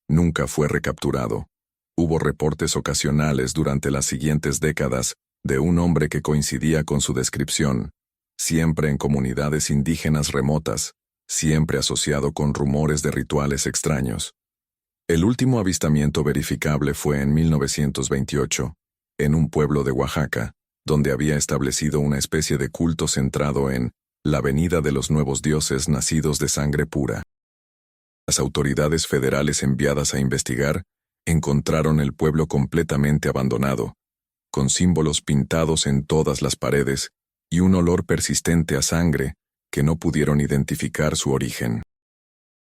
Nunca fue recapturado. Hubo reportes ocasionales durante las siguientes décadas de un hombre que coincidía con su descripción, siempre en comunidades indígenas remotas, siempre asociado con rumores de rituales extraños. El último avistamiento verificable fue en 1928, en un pueblo de Oaxaca, donde había establecido una especie de culto centrado en la venida de los nuevos dioses nacidos de sangre pura. Las autoridades federales enviadas a investigar encontraron el pueblo completamente abandonado, con símbolos pintados en todas las paredes y un olor persistente a sangre que no pudieron identificar su origen.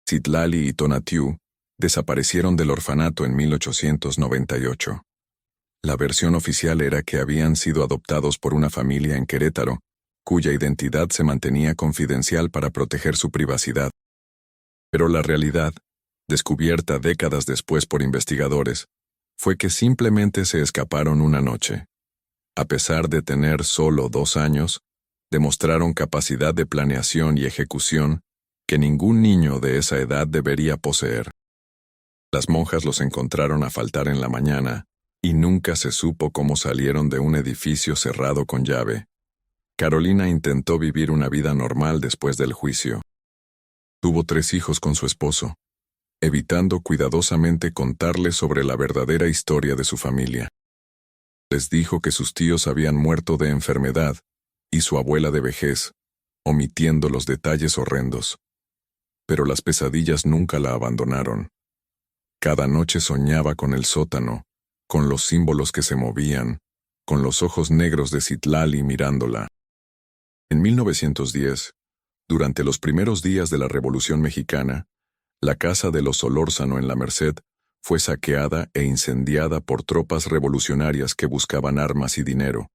Citlali y Tonatiuh desaparecieron del orfanato en 1898. La versión oficial era que habían sido adoptados por una familia en Querétaro, cuya identidad se mantenía confidencial para proteger su privacidad. Pero la realidad, descubierta décadas después por investigadores, fue que simplemente se escaparon una noche. A pesar de tener solo 2 años, demostraron capacidad de planeación y ejecución que ningún niño de esa edad debería poseer. Las monjas los encontraron a faltar en la mañana, y nunca se supo cómo salieron de un edificio cerrado con llave. Carolina intentó vivir una vida normal después del juicio. Tuvo 3 hijos con su esposo, evitando cuidadosamente contarles sobre la verdadera historia de su familia. Les dijo que sus tíos habían muerto de enfermedad y su abuela de vejez, omitiendo los detalles horrendos. Pero las pesadillas nunca la abandonaron. Cada noche soñaba con el sótano, con los símbolos que se movían, con los ojos negros de Citlali mirándola. En 1910, durante los primeros días de la Revolución Mexicana, la casa de los Solórzano en La Merced fue saqueada e incendiada por tropas revolucionarias que buscaban armas y dinero,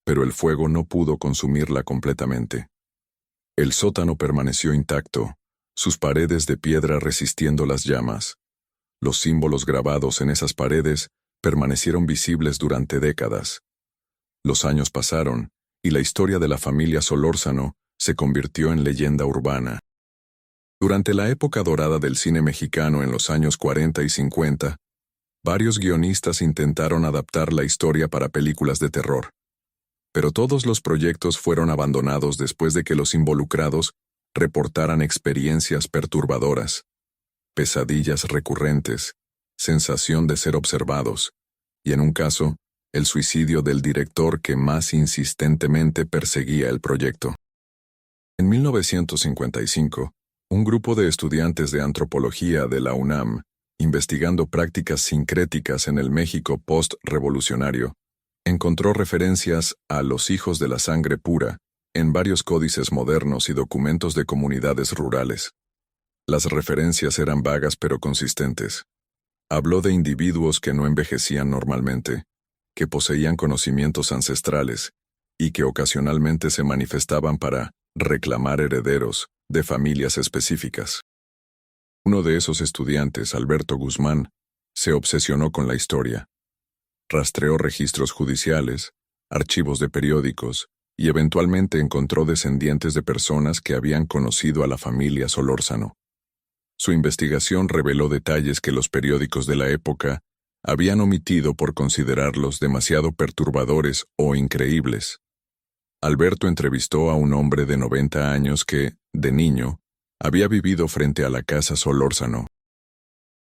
pero el fuego no pudo consumirla completamente. El sótano permaneció intacto, sus paredes de piedra resistiendo las llamas. Los símbolos grabados en esas paredes permanecieron visibles durante décadas. Los años pasaron, y la historia de la familia Solórzano se convirtió en leyenda urbana. Durante la época dorada del cine mexicano en los años 40 y 50, varios guionistas intentaron adaptar la historia para películas de terror. Pero todos los proyectos fueron abandonados después de que los involucrados reportaran experiencias perturbadoras, pesadillas recurrentes, sensación de ser observados, y en un caso, el suicidio del director que más insistentemente perseguía el proyecto. En 1955, un grupo de estudiantes de antropología de la UNAM, investigando prácticas sincréticas en el México post-revolucionario, encontró referencias a los hijos de la sangre pura en varios códices modernos y documentos de comunidades rurales. Las referencias eran vagas pero consistentes. Habló de individuos que no envejecían normalmente, que poseían conocimientos ancestrales y que ocasionalmente se manifestaban para reclamar herederos de familias específicas. Uno de esos estudiantes, Alberto Guzmán, se obsesionó con la historia. Rastreó registros judiciales, archivos de periódicos y eventualmente encontró descendientes de personas que habían conocido a la familia Solórzano. Su investigación reveló detalles que los periódicos de la época habían omitido por considerarlos demasiado perturbadores o increíbles. Alberto entrevistó a un hombre de 90 años que, de niño, había vivido frente a la casa Solórzano.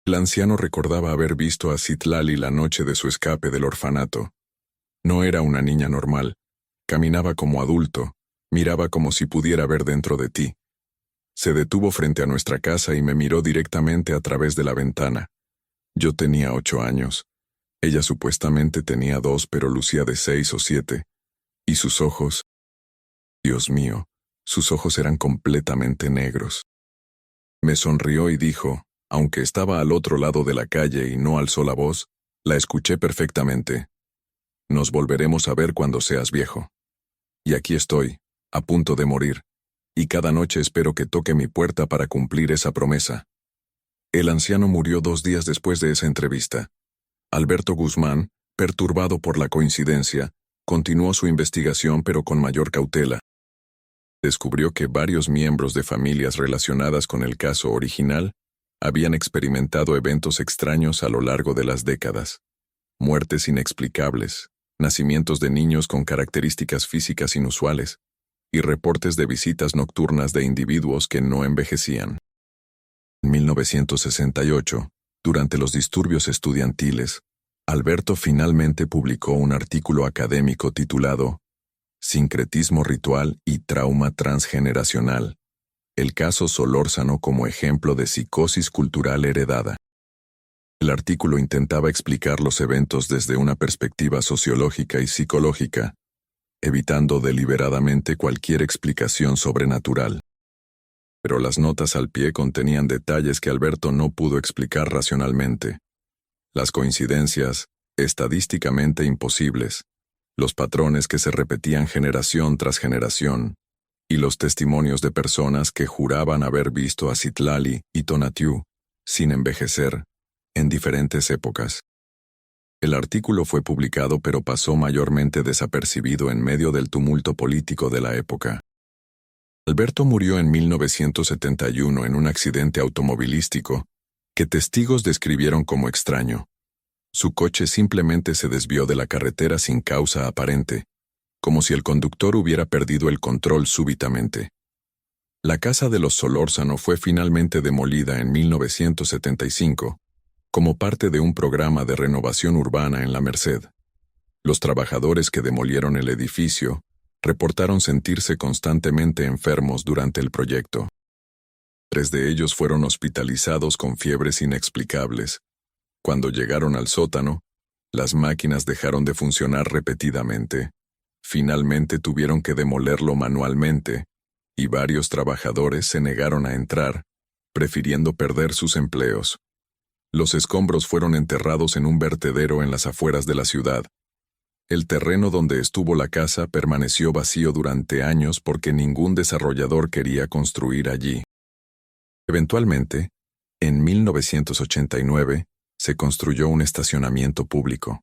El anciano recordaba haber visto a Citlali la noche de su escape del orfanato. No era una niña normal. Caminaba como adulto, miraba como si pudiera ver dentro de ti. Se detuvo frente a nuestra casa y me miró directamente a través de la ventana. Yo tenía 8 años. Ella supuestamente tenía 2, pero lucía de 6 o 7. Y sus ojos... Dios mío, sus ojos eran completamente negros. Me sonrió y dijo, aunque estaba al otro lado de la calle y no alzó la voz, la escuché perfectamente. Nos volveremos a ver cuando seas viejo. Y aquí estoy, a punto de morir, y cada noche espero que toque mi puerta para cumplir esa promesa. El anciano murió 2 días después de esa entrevista. Alberto Guzmán, perturbado por la coincidencia, continuó su investigación pero con mayor cautela. descubrió que varios miembros de familias relacionadas con el caso original habían experimentado eventos extraños a lo largo de las décadas. Muertes inexplicables, nacimientos de niños con características físicas inusuales, y reportes de visitas nocturnas de individuos que no envejecían. En 1968, durante los disturbios estudiantiles, Alberto finalmente publicó un artículo académico titulado Sincretismo ritual y trauma transgeneracional. El caso Solórzano como ejemplo de psicosis cultural heredada. El artículo intentaba explicar los eventos desde una perspectiva sociológica y psicológica, evitando deliberadamente cualquier explicación sobrenatural. Pero las notas al pie contenían detalles que Alberto no pudo explicar racionalmente. Las coincidencias, estadísticamente imposibles, los patrones que se repetían generación tras generación, y los testimonios de personas que juraban haber visto a Citlali y Tonatiuh, sin envejecer, en diferentes épocas. El artículo fue publicado pero pasó mayormente desapercibido en medio del tumulto político de la época. Alberto murió en 1971 en un accidente automovilístico que testigos describieron como extraño. Su coche simplemente se desvió de la carretera sin causa aparente, como si el conductor hubiera perdido el control súbitamente. La casa de los Solórzano fue finalmente demolida en 1975, como parte de un programa de renovación urbana en la Merced. Los trabajadores que demolieron el edificio reportaron sentirse constantemente enfermos durante el proyecto. 3 de ellos fueron hospitalizados con fiebres inexplicables. Cuando llegaron al sótano, las máquinas dejaron de funcionar repetidamente. Finalmente tuvieron que demolerlo manualmente, y varios trabajadores se negaron a entrar, prefiriendo perder sus empleos. Los escombros fueron enterrados en un vertedero en las afueras de la ciudad. El terreno donde estuvo la casa permaneció vacío durante años porque ningún desarrollador quería construir allí. Eventualmente, en 1989, se construyó un estacionamiento público.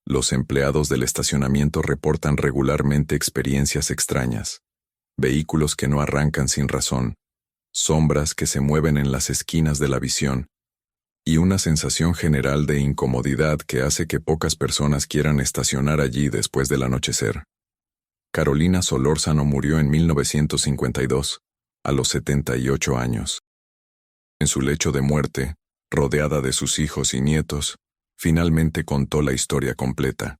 Los empleados del estacionamiento reportan regularmente experiencias extrañas. Vehículos que no arrancan sin razón, sombras que se mueven en las esquinas de la visión, y una sensación general de incomodidad que hace que pocas personas quieran estacionar allí después del anochecer. Carolina Solórzano murió en 1952, a los 78 años. En su lecho de muerte, rodeada de sus hijos y nietos, finalmente contó la historia completa.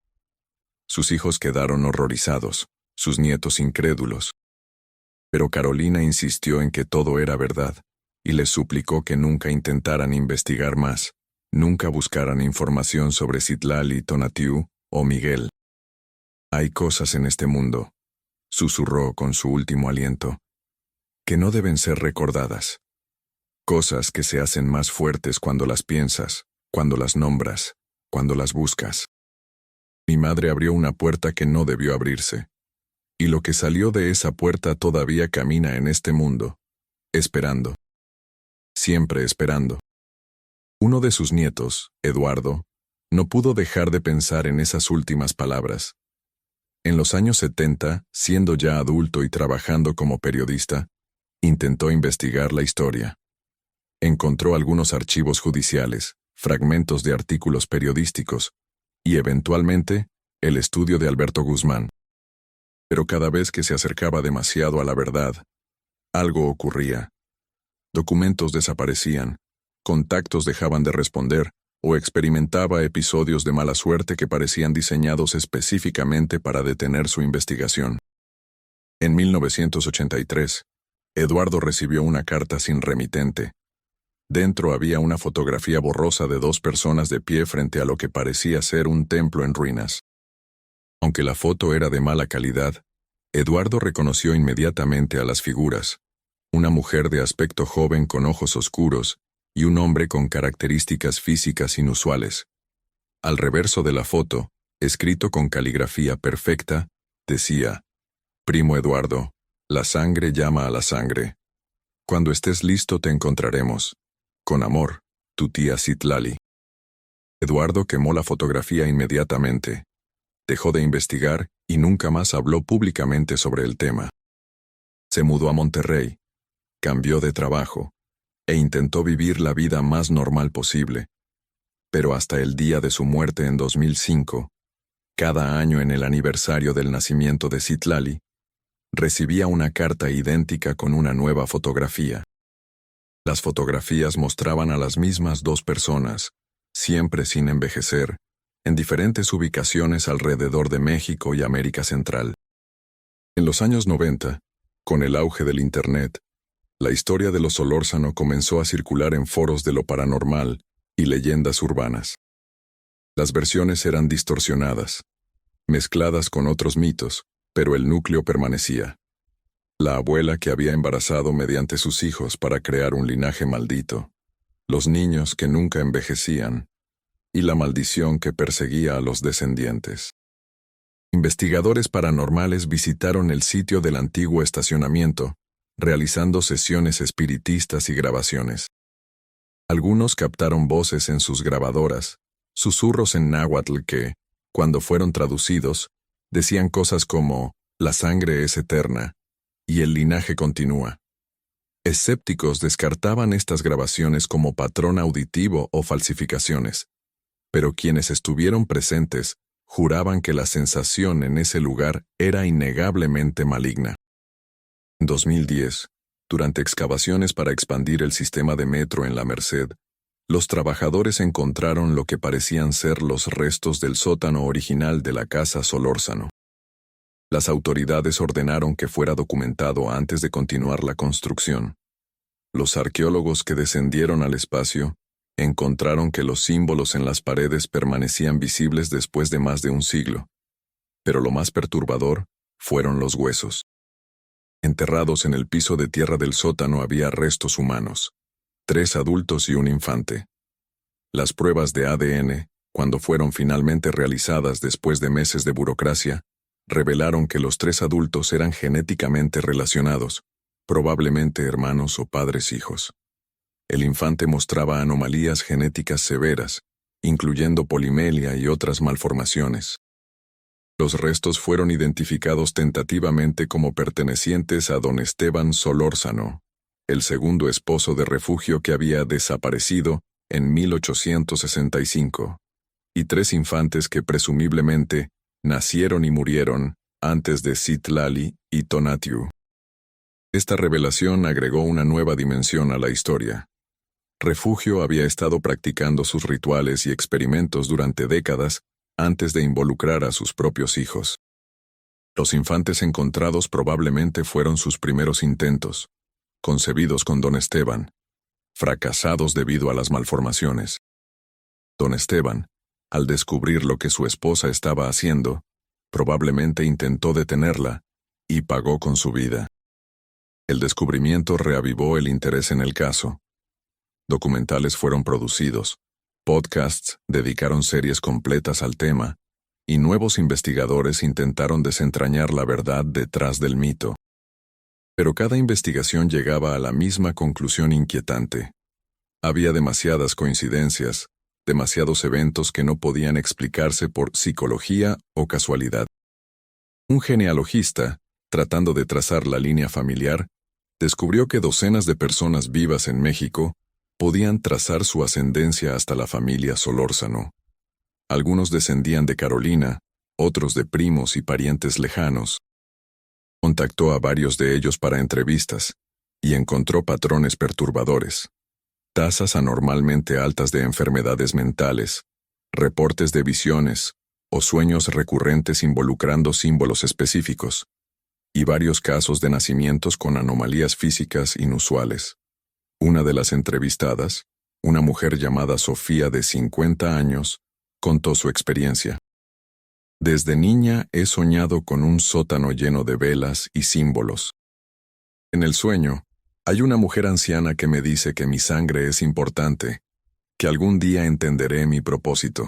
Sus hijos quedaron horrorizados, sus nietos incrédulos. Pero Carolina insistió en que todo era verdad, y les suplicó que nunca intentaran investigar más, nunca buscaran información sobre Citlali, Tonatiuh o Miguel. Hay cosas en este mundo, susurró con su último aliento, que no deben ser recordadas. Cosas que se hacen más fuertes cuando las piensas, cuando las nombras, cuando las buscas. Mi madre abrió una puerta que no debió abrirse. Y lo que salió de esa puerta todavía camina en este mundo, esperando. Siempre esperando. Uno de sus nietos, Eduardo, no pudo dejar de pensar en esas últimas palabras. En los años 70, siendo ya adulto y trabajando como periodista, intentó investigar la historia. Encontró algunos archivos judiciales, fragmentos de artículos periodísticos, y eventualmente, el estudio de Alberto Guzmán. Pero cada vez que se acercaba demasiado a la verdad, algo ocurría. Documentos desaparecían, contactos dejaban de responder, o experimentaba episodios de mala suerte que parecían diseñados específicamente para detener su investigación. En 1983, Eduardo recibió una carta sin remitente. Dentro había una fotografía borrosa de 2 personas de pie frente a lo que parecía ser un templo en ruinas. Aunque la foto era de mala calidad, Eduardo reconoció inmediatamente a las figuras, una mujer de aspecto joven con ojos oscuros y un hombre con características físicas inusuales. Al reverso de la foto, escrito con caligrafía perfecta, decía: Primo Eduardo, la sangre llama a la sangre. Cuando estés listo te encontraremos. Con amor, tu tía Citlali. Eduardo quemó la fotografía inmediatamente. Dejó de investigar y nunca más habló públicamente sobre el tema. Se mudó a Monterrey, cambió de trabajo, e intentó vivir la vida más normal posible. Pero hasta el día de su muerte en 2005, cada año en el aniversario del nacimiento de Citlali, recibía una carta idéntica con una nueva fotografía. Las fotografías mostraban a las mismas dos personas, siempre sin envejecer, en diferentes ubicaciones alrededor de México y América Central. En los años 90, con el auge del Internet, la historia de los Solórzano comenzó a circular en foros de lo paranormal y leyendas urbanas. Las versiones eran distorsionadas, mezcladas con otros mitos, pero el núcleo permanecía. La abuela que había embarazado mediante sus hijos para crear un linaje maldito, los niños que nunca envejecían, y la maldición que perseguía a los descendientes. Investigadores paranormales visitaron el sitio del antiguo estacionamiento, realizando sesiones espiritistas y grabaciones. Algunos captaron voces en sus grabadoras, susurros en náhuatl que, cuando fueron traducidos, decían cosas como «la sangre es eterna» y «el linaje continúa». Escépticos descartaban estas grabaciones como patrón auditivo o falsificaciones, pero quienes estuvieron presentes juraban que la sensación en ese lugar era innegablemente maligna. En 2010, durante excavaciones para expandir el sistema de metro en la Merced, los trabajadores encontraron lo que parecían ser los restos del sótano original de la casa Solórzano. Las autoridades ordenaron que fuera documentado antes de continuar la construcción. Los arqueólogos que descendieron al espacio encontraron que los símbolos en las paredes permanecían visibles después de más de un siglo. Pero lo más perturbador fueron los huesos. Enterrados en el piso de tierra del sótano había restos humanos, 3 adultos y un infante. Las pruebas de ADN, cuando fueron finalmente realizadas después de meses de burocracia, revelaron que los 3 adultos eran genéticamente relacionados, probablemente hermanos o padres-hijos. El infante mostraba anomalías genéticas severas, incluyendo polimelia y otras malformaciones. Los restos fueron identificados tentativamente como pertenecientes a don Esteban Solórzano, el segundo esposo de Refugio que había desaparecido en 1865, y 3 infantes que presumiblemente nacieron y murieron antes de Citlali y Tonatiuh. Esta revelación agregó una nueva dimensión a la historia. Refugio había estado practicando sus rituales y experimentos durante décadas antes de involucrar a sus propios hijos. Los infantes encontrados probablemente fueron sus primeros intentos, concebidos con don Esteban, fracasados debido a las malformaciones. Don Esteban, al descubrir lo que su esposa estaba haciendo, probablemente intentó detenerla y pagó con su vida. El descubrimiento reavivó el interés en el caso. Documentales fueron producidos, podcasts dedicaron series completas al tema, y nuevos investigadores intentaron desentrañar la verdad detrás del mito. Pero cada investigación llegaba a la misma conclusión inquietante. Había demasiadas coincidencias, demasiados eventos que no podían explicarse por psicología o casualidad. Un genealogista, tratando de trazar la línea familiar, descubrió que docenas de personas vivas en México podían trazar su ascendencia hasta la familia Solórzano. Algunos descendían de Carolina, otros de primos y parientes lejanos. Contactó a varios de ellos para entrevistas, y encontró patrones perturbadores. Tasas anormalmente altas de enfermedades mentales, reportes de visiones o sueños recurrentes involucrando símbolos específicos, y varios casos de nacimientos con anomalías físicas inusuales. Una de las entrevistadas, una mujer llamada Sofía de 50 años, contó su experiencia. Desde niña he soñado con un sótano lleno de velas y símbolos. En el sueño, hay una mujer anciana que me dice que mi sangre es importante, que algún día entenderé mi propósito.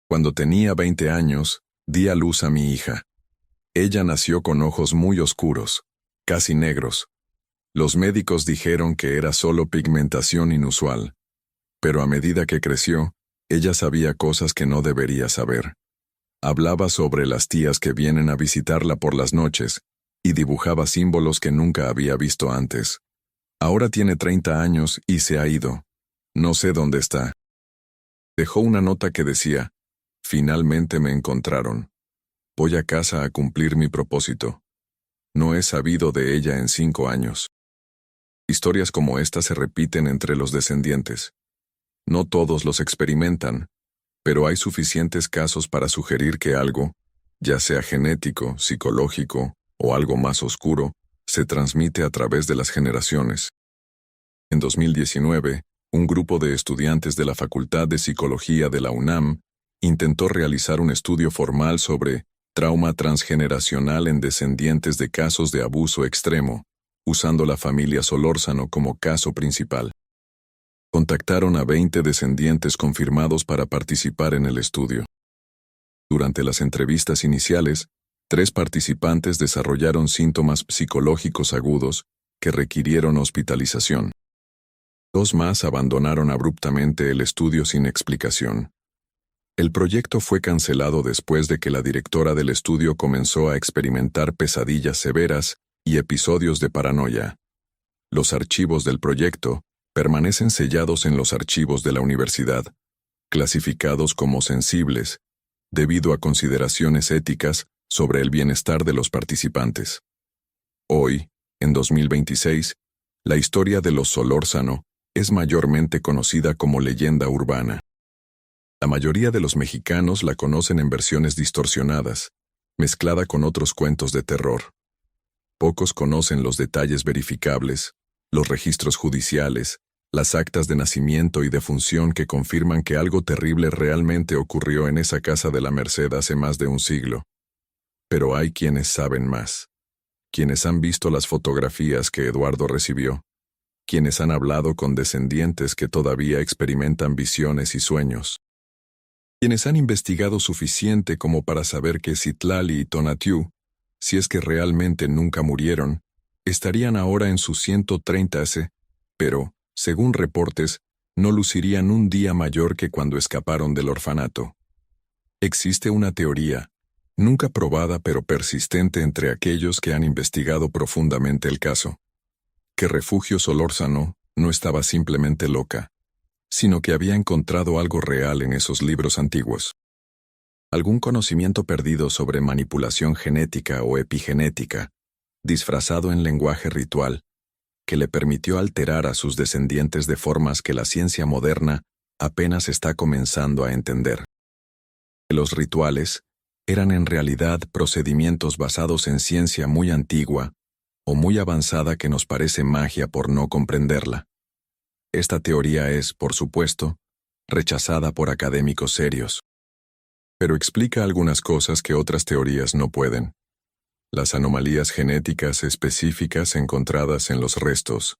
Cuando tenía 20 años, di a luz a mi hija. Ella nació con ojos muy oscuros, casi negros. Los médicos dijeron que era solo pigmentación inusual, pero a medida que creció, ella sabía cosas que no debería saber. Hablaba sobre las tías que vienen a visitarla por las noches y dibujaba símbolos que nunca había visto antes. Ahora tiene 30 años y se ha ido. No sé dónde está. Dejó una nota que decía: «Finalmente me encontraron. Voy a casa a cumplir mi propósito. No he sabido de ella en 5 años». Historias como esta se repiten entre los descendientes. No todos los experimentan, pero hay suficientes casos para sugerir que algo, ya sea genético, psicológico o algo más oscuro, se transmite a través de las generaciones. En 2019, un grupo de estudiantes de la Facultad de Psicología de la UNAM intentó realizar un estudio formal sobre trauma transgeneracional en descendientes de casos de abuso extremo, usando la familia Solórzano como caso principal. Contactaron a 20 descendientes confirmados para participar en el estudio. Durante las entrevistas iniciales, 3 participantes desarrollaron síntomas psicológicos agudos que requirieron hospitalización. 2 más abandonaron abruptamente el estudio sin explicación. El proyecto fue cancelado después de que la directora del estudio comenzó a experimentar pesadillas severas y episodios de paranoia. Los archivos del proyecto permanecen sellados en los archivos de la universidad, clasificados como sensibles, debido a consideraciones éticas sobre el bienestar de los participantes. Hoy, en 2026, la historia de los Solórzano es mayormente conocida como leyenda urbana. La mayoría de los mexicanos la conocen en versiones distorsionadas, mezclada con otros cuentos de terror. Pocos conocen los detalles verificables, los registros judiciales, las actas de nacimiento y defunción que confirman que algo terrible realmente ocurrió en esa casa de la Merced hace más de un siglo. Pero hay quienes saben más. Quienes han visto las fotografías que Eduardo recibió. Quienes han hablado con descendientes que todavía experimentan visiones y sueños. Quienes han investigado suficiente como para saber que Citlali y Tonatiuh, si es que realmente nunca murieron, estarían ahora en sus 130, pero, según reportes, no lucirían un día mayor que cuando escaparon del orfanato. Existe una teoría, nunca probada pero persistente entre aquellos que han investigado profundamente el caso, que Refugio Solórzano no estaba simplemente loca, sino que había encontrado algo real en esos libros antiguos. Algún conocimiento perdido sobre manipulación genética o epigenética, disfrazado en lenguaje ritual, que le permitió alterar a sus descendientes de formas que la ciencia moderna apenas está comenzando a entender. Los rituales eran en realidad procedimientos basados en ciencia muy antigua o muy avanzada que nos parece magia por no comprenderla. Esta teoría es, por supuesto, rechazada por académicos serios. Pero explica algunas cosas que otras teorías no pueden. Las anomalías genéticas específicas encontradas en los restos,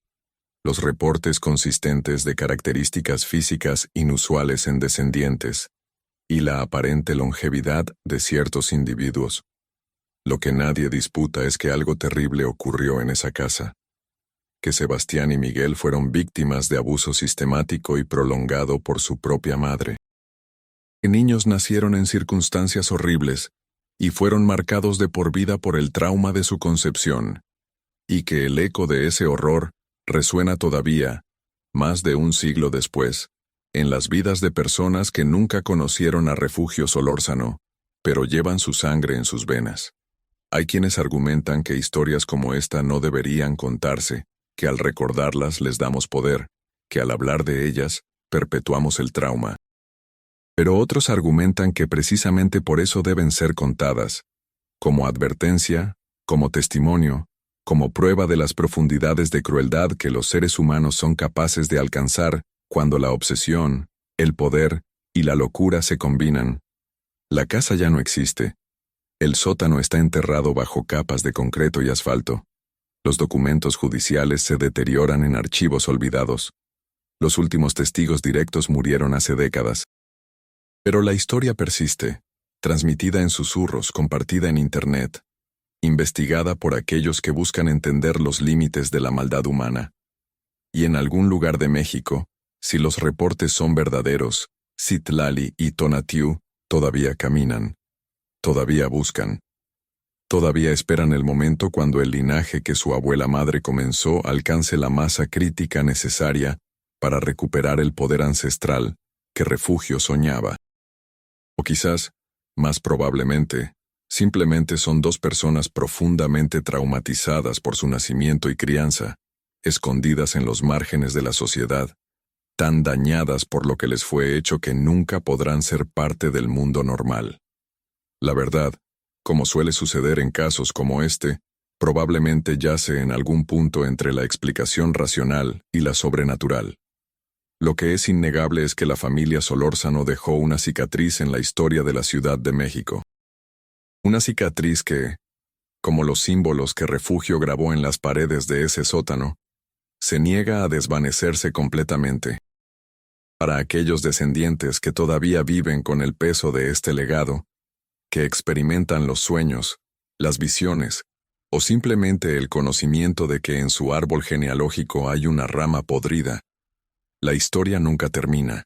los reportes consistentes de características físicas inusuales en descendientes, y la aparente longevidad de ciertos individuos. Lo que nadie disputa es que algo terrible ocurrió en esa casa. Que Sebastián y Miguel fueron víctimas de abuso sistemático y prolongado por su propia madre. Que niños nacieron en circunstancias horribles y fueron marcados de por vida por el trauma de su concepción, y que el eco de ese horror resuena todavía, más de un siglo después, en las vidas de personas que nunca conocieron a Refugio Solórzano, pero llevan su sangre en sus venas. Hay quienes argumentan que historias como esta no deberían contarse, que al recordarlas les damos poder, que al hablar de ellas, perpetuamos el trauma. Pero otros argumentan que precisamente por eso deben ser contadas, como advertencia, como testimonio, como prueba de las profundidades de crueldad que los seres humanos son capaces de alcanzar cuando la obsesión, el poder y la locura se combinan. La casa ya no existe. El sótano está enterrado bajo capas de concreto y asfalto. Los documentos judiciales se deterioran en archivos olvidados. Los últimos testigos directos murieron hace décadas. Pero la historia persiste, transmitida en susurros, compartida en Internet, investigada por aquellos que buscan entender los límites de la maldad humana. Y en algún lugar de México, si los reportes son verdaderos, Citlali y Tonatiuh todavía caminan, todavía buscan. Todavía esperan el momento cuando el linaje que su abuela madre comenzó alcance la masa crítica necesaria para recuperar el poder ancestral que Refugio soñaba. O quizás, más probablemente, simplemente son dos personas profundamente traumatizadas por su nacimiento y crianza, escondidas en los márgenes de la sociedad, tan dañadas por lo que les fue hecho que nunca podrán ser parte del mundo normal. La verdad, como suele suceder en casos como este, probablemente yace en algún punto entre la explicación racional y la sobrenatural. Lo que es innegable es que la familia Solórzano dejó una cicatriz en la historia de la Ciudad de México. Una cicatriz que, como los símbolos que Refugio grabó en las paredes de ese sótano, se niega a desvanecerse completamente. Para aquellos descendientes que todavía viven con el peso de este legado, que experimentan los sueños, las visiones, o simplemente el conocimiento de que en su árbol genealógico hay una rama podrida, la historia nunca termina.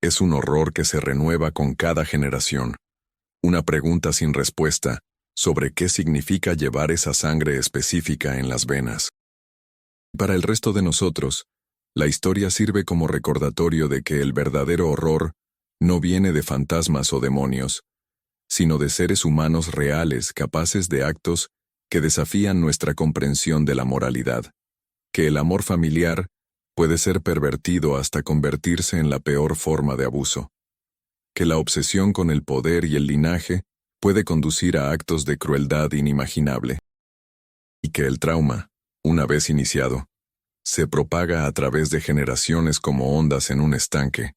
Es un horror que se renueva con cada generación, una pregunta sin respuesta sobre qué significa llevar esa sangre específica en las venas. Para el resto de nosotros, la historia sirve como recordatorio de que el verdadero horror no viene de fantasmas o demonios, sino de seres humanos reales capaces de actos que desafían nuestra comprensión de la moralidad, que el amor familiar puede ser pervertido hasta convertirse en la peor forma de abuso, que la obsesión con el poder y el linaje puede conducir a actos de crueldad inimaginable, y que el trauma, una vez iniciado, se propaga a través de generaciones como ondas en un estanque,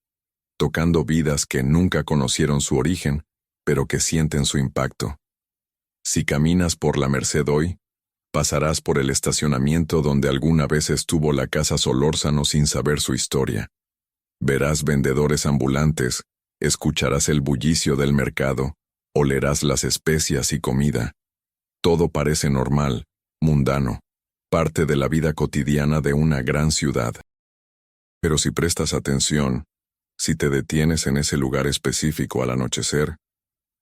tocando vidas que nunca conocieron su origen, pero que sienten su impacto. Si caminas por la Merced hoy, pasarás por el estacionamiento donde alguna vez estuvo la casa Solórzano sin saber su historia. Verás vendedores ambulantes, escucharás el bullicio del mercado, olerás las especias y comida. Todo parece normal, mundano, parte de la vida cotidiana de una gran ciudad. Pero si prestas atención, si te detienes en ese lugar específico al anochecer,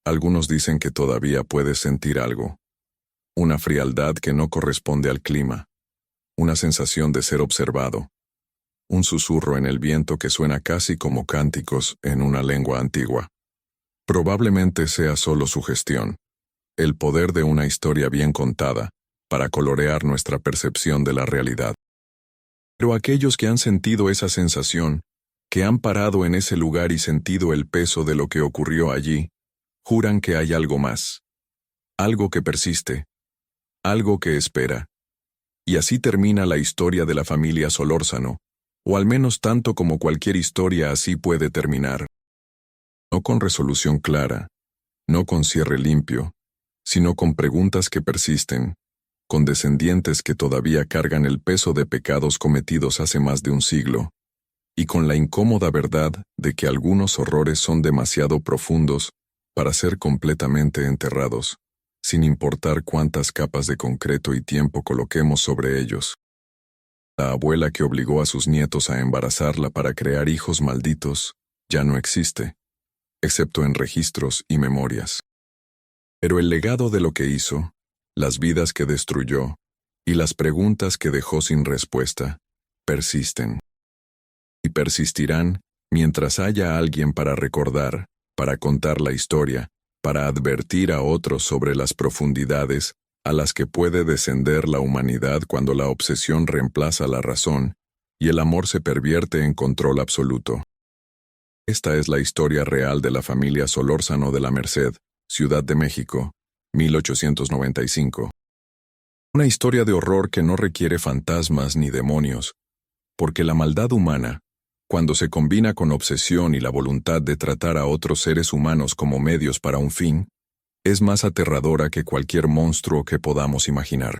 algunos dicen que todavía puedes sentir algo. Una frialdad que no corresponde al clima, una sensación de ser observado, un susurro en el viento que suena casi como cánticos en una lengua antigua. Probablemente sea solo sugestión, el poder de una historia bien contada para colorear nuestra percepción de la realidad. Pero aquellos que han sentido esa sensación, que han parado en ese lugar y sentido el peso de lo que ocurrió allí, juran que hay algo más, algo que persiste, algo que espera. Y así termina la historia de la familia Solórzano, o al menos tanto como cualquier historia así puede terminar. No con resolución clara, no con cierre limpio, sino con preguntas que persisten, con descendientes que todavía cargan el peso de pecados cometidos hace más de un siglo, y con la incómoda verdad de que algunos horrores son demasiado profundos para ser completamente enterrados, sin importar cuántas capas de concreto y tiempo coloquemos sobre ellos. La abuela que obligó a sus nietos a embarazarla para crear hijos malditos ya no existe, excepto en registros y memorias. Pero el legado de lo que hizo, las vidas que destruyó y las preguntas que dejó sin respuesta, persisten. Y persistirán mientras haya alguien para recordar, para contar la historia, para advertir a otros sobre las profundidades a las que puede descender la humanidad cuando la obsesión reemplaza la razón y el amor se pervierte en control absoluto. Esta es la historia real de la familia Solórzano de la Merced, Ciudad de México, 1895. Una historia de horror que no requiere fantasmas ni demonios, porque la maldad humana, cuando se combina con obsesión y la voluntad de tratar a otros seres humanos como medios para un fin, es más aterradora que cualquier monstruo que podamos imaginar.